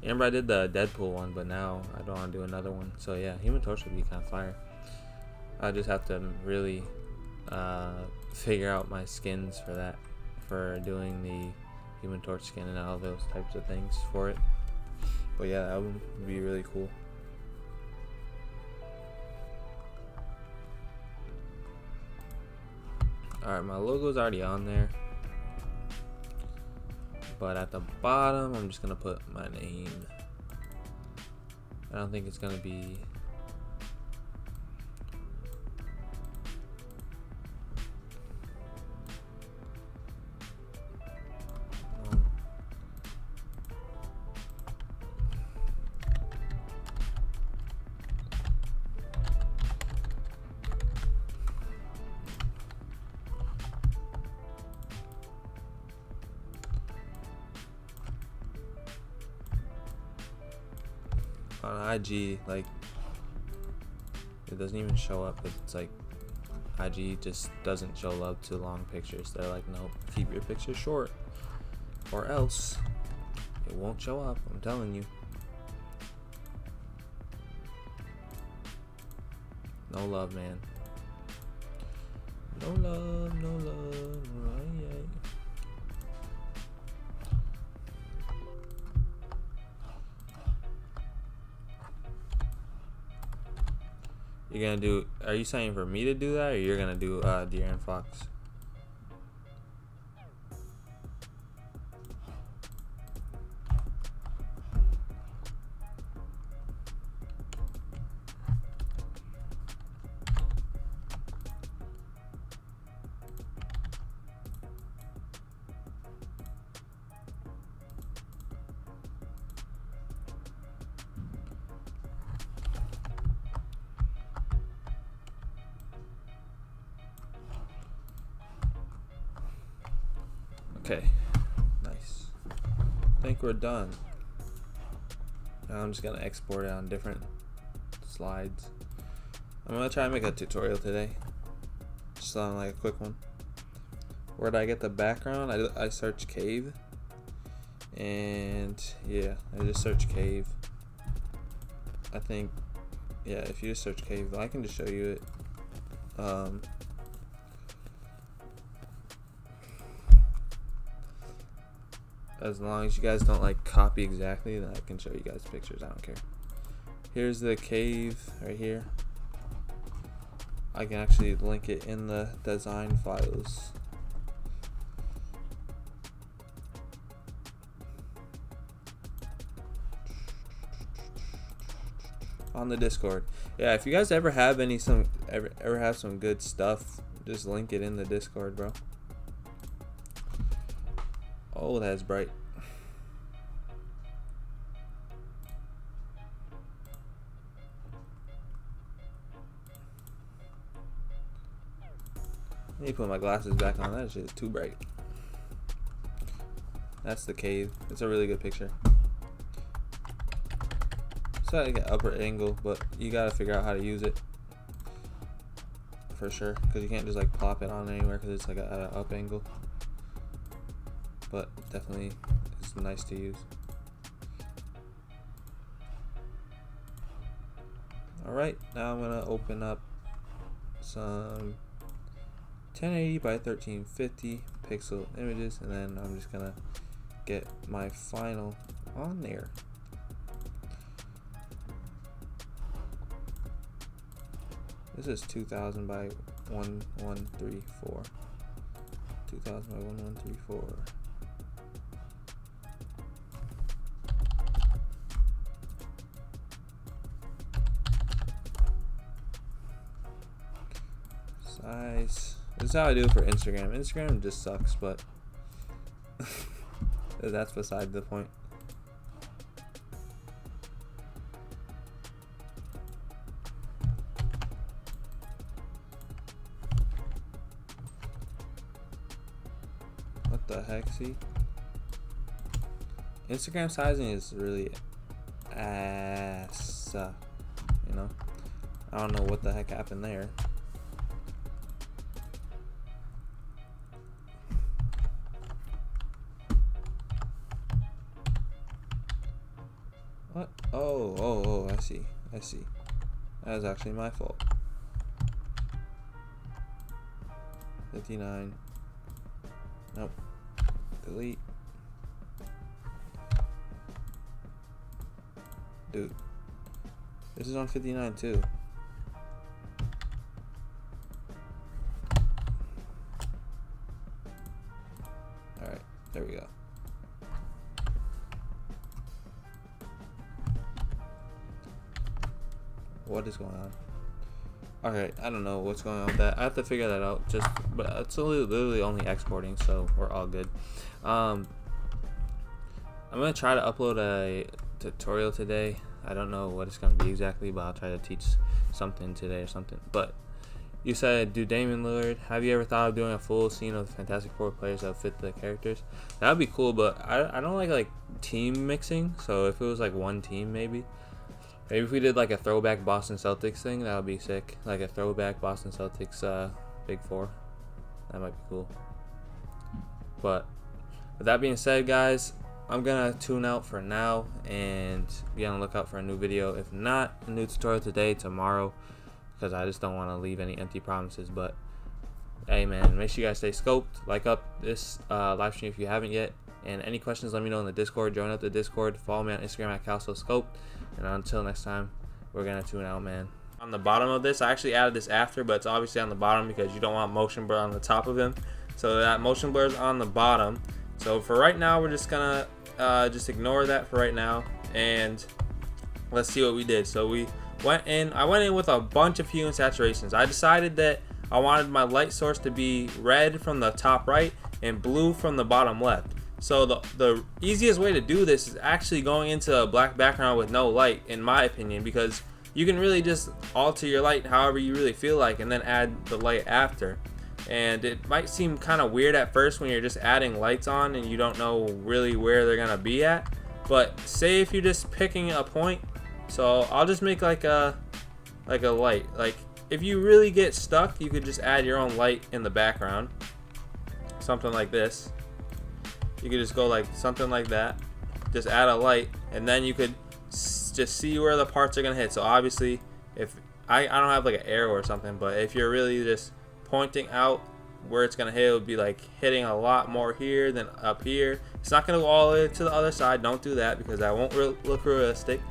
Remember I did the Deadpool one, but now I don't want to do another one. So yeah, Human Torch would be kind of fire. I just have to really figure out my skins for that, for doing the Human Torch skin and all those types of things for it. But yeah, that would be really cool. Alright, my logo's already on there. But at the bottom, I'm just going to put my name. I don't think it's going to be... on IG, like, it doesn't even show up. It's like IG just doesn't show love to long pictures. They're like, nope, keep your pictures short or else it won't show up. I'm telling you. No love, man. No love, no love, right? You're gonna do, are you saying for me to do that, or you're gonna do De'Aaron Fox? Okay, nice. I think we're done. Now I'm just gonna export it on different slides. I'm gonna try and make a tutorial today, just on like a quick one. Where did I get the background? I searched cave, and yeah, I just searched cave. I think, yeah, if you just search cave, I can just show you it. As long as you guys don't like copy exactly, then I can show you guys pictures. I don't care. Here's the cave right here. I can actually link it in the design files. On the Discord. Yeah, if you guys ever have ever have some good stuff, just link it in the Discord, bro. Oh, that's bright. Let me put my glasses back on. That shit is too bright. That's the cave. It's a really good picture. So I get upper angle, but you gotta figure out how to use it for sure, because you can't just like plop it on anywhere because it's like at an up angle. But definitely it's nice to use. Alright, now I'm gonna open up some 1080 by 1350 pixel images, and then I'm just gonna get my final on there. This is 2000 by 1134. 2000 by 1134. Size. This is how I do it for Instagram. Instagram just sucks, but that's beside the point. What the heck, see? Instagram sizing is really ass, you know? I don't know what the heck happened there. What? Oh, I see. That was actually my fault. 59. Nope. Delete. Dude. This is on 59 too. Alright, there we go. What is going on? Alright, I don't know what's going on with that. I have to figure that out. But it's literally only exporting, so we're all good. I'm gonna try to upload a tutorial today. I don't know what it's gonna be exactly, but I'll try to teach something today or something. But you said, do Damian Lillard. Have you ever thought of doing a full scene of Fantastic Four players that fit the characters? That would be cool, but I don't like team mixing. So if it was like one team, maybe if we did like a throwback Boston Celtics thing, that would be sick. Like a throwback Boston Celtics Big Four. That might be cool. But with that being said, guys, I'm gonna tune out for now and be on the lookout for a new video. If not a new tutorial today, tomorrow, because I just don't want to leave any empty promises. But hey man, make sure you guys stay scoped, like up this live stream if you haven't yet, and any questions let me know in the Discord. Join up the Discord, follow me on Instagram at Calsoscoped, and until next time, we're gonna tune out, man. On the bottom of this, I actually added this after, but it's obviously on the bottom because you don't want motion blur on the top of him, so that motion blur is on the bottom. So for right now, we're just gonna just ignore that for right now, and let's see what we did. So I went in with a bunch of hue and saturations. I decided that I wanted my light source to be red from the top right and blue from the bottom left. So the easiest way to do this is actually going into a black background with no light, in my opinion, because you can really just alter your light however you really feel like and then add the light after. And it might seem kind of weird at first when you're just adding lights on and you don't know really where they're gonna be at. But say if you're just picking a point, so I'll just make like a light. Like if you really get stuck, you could just add your own light in the background, something like this. You could just go like something like that, just add a light, and then you could just see where the parts are gonna hit. So obviously, if I don't have like an arrow or something, but if you're really just pointing out where it's gonna hit, it would be like hitting a lot more here than up here. It's not gonna go all the way to the other side. Don't do that because that won't look realistic.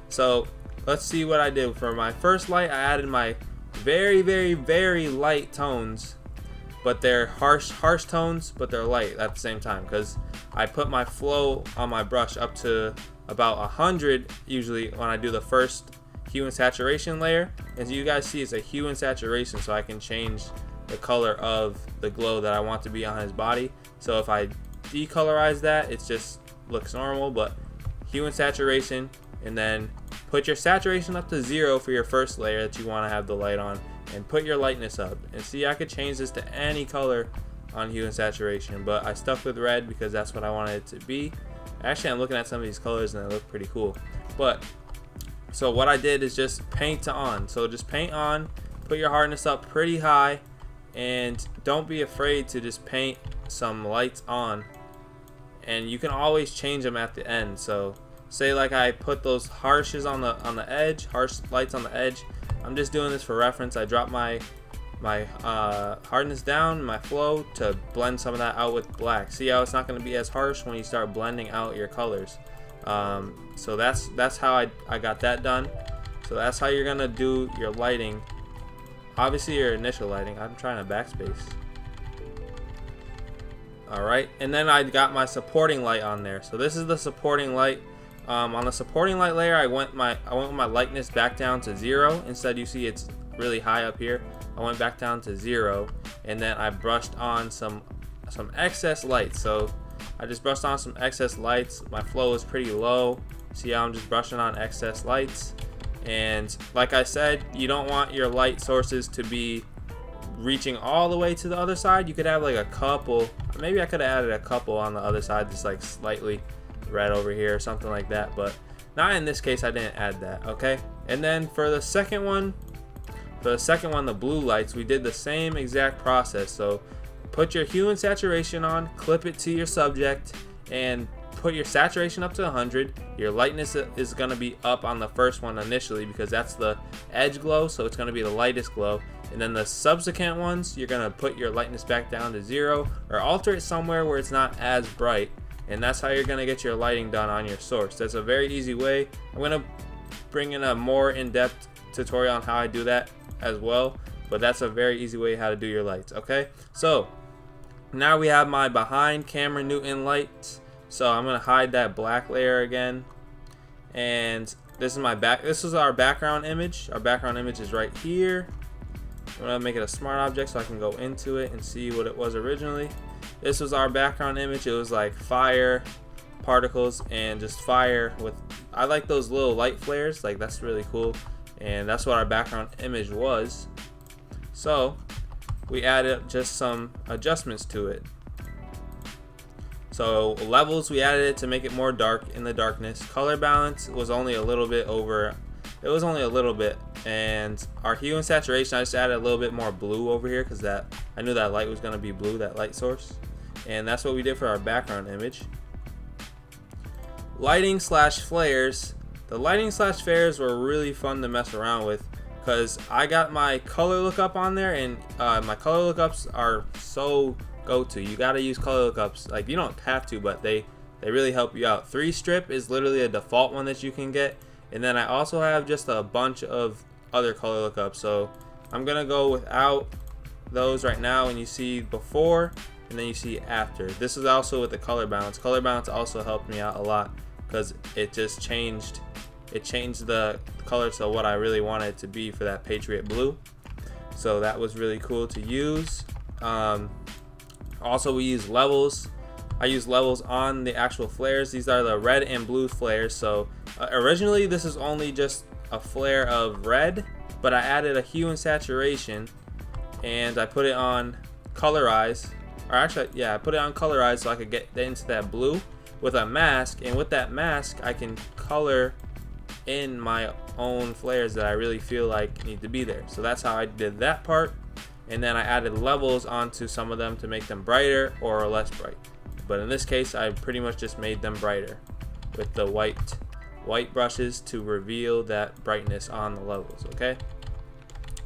So let's see what I did. For my first light, I added my very, very, very light tones, but they're harsh tones, but they're light at the same time, because I put my flow on my brush up to about 100 usually when I do the first hue and saturation layer. As you guys see, it's a hue and saturation, so I can change the color of the glow that I want to be on his body. So if I decolorize that, it just looks normal, but hue and saturation, and then put your saturation up to 0 for your first layer that you want to have the light on, and put your lightness up. And see, I could change this to any color on hue and saturation, but I stuck with red because that's what I wanted it to be. Actually, I'm looking at some of these colors and they look pretty cool. But so what I did is just paint to on. So just paint on, put your hardness up pretty high, and don't be afraid to just paint some lights on, and you can always change them at the end. So say like I put those harshes on the edge, harsh lights on the edge. I'm just doing this for reference. I dropped my hardness down, my flow, to blend some of that out with black. See how it's not going to be as harsh when you start blending out your colors. So that's how I got that done. So that's how you're gonna do your lighting. Obviously your initial lighting. I'm trying to backspace. Alright, and then I got my supporting light on there. So this is the supporting light. On the supporting light layer, I went with my lightness back down to 0. Instead, you see it's really high up here. I went back down to 0, and then I brushed on some excess lights. So I just brushed on some excess lights. My flow is pretty low. See how I'm just brushing on excess lights. And like I said, you don't want your light sources to be reaching all the way to the other side. You could have like a couple. Maybe I could have added a couple on the other side, just like slightly red over here or something like that, but not in this case. I didn't add that. Okay, and then for the second one, the blue lights, we did the same exact process. So put your hue and saturation on, clip it to your subject, and put your saturation up to 100. Your lightness is going to be up on the first one initially because that's the edge glow, so it's going to be the lightest glow. And then the subsequent ones, you're going to put your lightness back down to 0 or alter it somewhere where it's not as bright. And that's how you're going to get your lighting done on your source. That's a very easy way. I'm going to bring in a more in-depth tutorial on how I do that as well, but that's a very easy way how to do your lights. Okay, so now we have my behind camera Newton lights. So I'm going to hide that black layer again, and this is our background image. Our background image is right here. I'm going to make it a smart object so I can go into it and see what it was originally. This was our background image. It was like fire particles and just fire with, I like those little light flares, like that's really cool, and that's what our background image was. So we added just some adjustments to it. So levels, we added it to make it more dark in the darkness. Color balance was only a little bit over, it was only a little bit. And our hue and saturation, I just added a little bit more blue over here because I knew that light was going to be blue, that light source. And that's what we did for our background image. Lighting slash flares. The lighting slash flares were really fun to mess around with because I got my color lookup on there, and my color lookups are so go-to. You got to use color lookups. Like, you don't have to, but they really help you out. 3 strip is literally a default one that you can get, and then I also have just a bunch of other color lookups. So I'm gonna go without those right now, and you see before and then you see after. This is also with the color balance. Color balance also helped me out a lot because it just changed the color to what I really wanted it to be for that Patriot blue. So that was really cool to use. Also, we use levels. I use levels on the actual flares. These are the red and blue flares. So originally this is only just a flare of red, but I added a hue and saturation and I put it on colorize, or actually, yeah, I put it on colorize so I could get into that blue with a mask, and with that mask I can color in my own flares that I really feel like need to be there. So that's how I did that part, and then I added levels onto some of them to make them brighter or less bright. But in this case, I pretty much just made them brighter with the white brushes to reveal that brightness on the levels. Okay,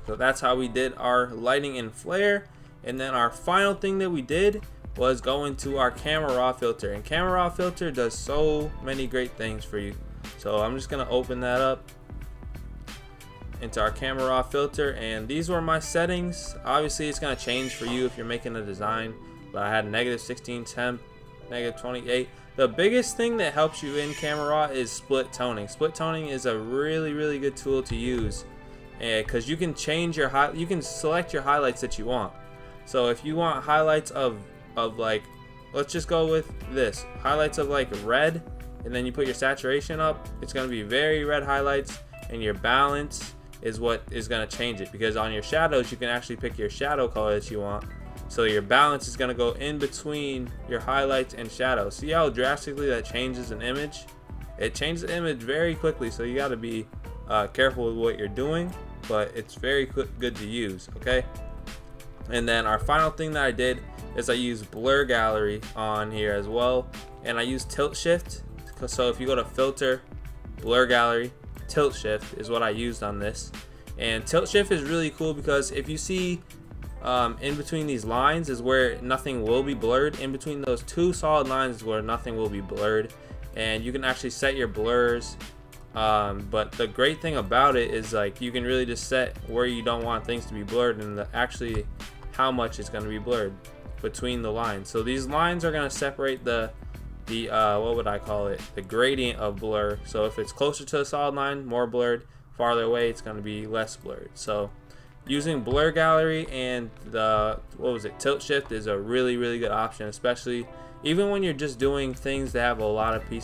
so that's how we did our lighting and flare. And then our final thing that we did was go into our camera raw filter, and camera raw filter does so many great things for you. So I'm just gonna open that up into our camera raw filter, and these were my settings. Obviously it's gonna change for you if you're making a design, but I had -16 temp, -28. The biggest thing that helps you in camera raw is split toning. Split toning is a really good tool to use, because you can change your you can select your highlights that you want. So if you want highlights of like, let's just go with this, highlights of like red, and then you put your saturation up, it's going to be very red highlights, and your balance is what is going to change it, because on your shadows you can actually pick your shadow color that you want. So your balance is going to go in between your highlights and shadows. See how drastically that changes an image? It changes the image very quickly, so you got to be careful with what you're doing, but it's very good to use. Okay, and then our final thing that I did is I used blur gallery on here as well, and I used tilt shift. So if you go to filter, blur gallery, tilt shift is what I used on this. And tilt shift is really cool because if you see in between these lines is where nothing will be blurred. In between those two solid lines is where nothing will be blurred, and you can actually set your blurs. But the great thing about it is like you can really just set where you don't want things to be blurred, and actually how much it's going to be blurred between the lines. So these lines are going to separate the what would I call it, the gradient of blur. So if it's closer to the solid line, more blurred, farther away it's going to be less blurred. So using blur gallery and the tilt shift is a really good option, especially even when you're just doing things that have a lot of pieces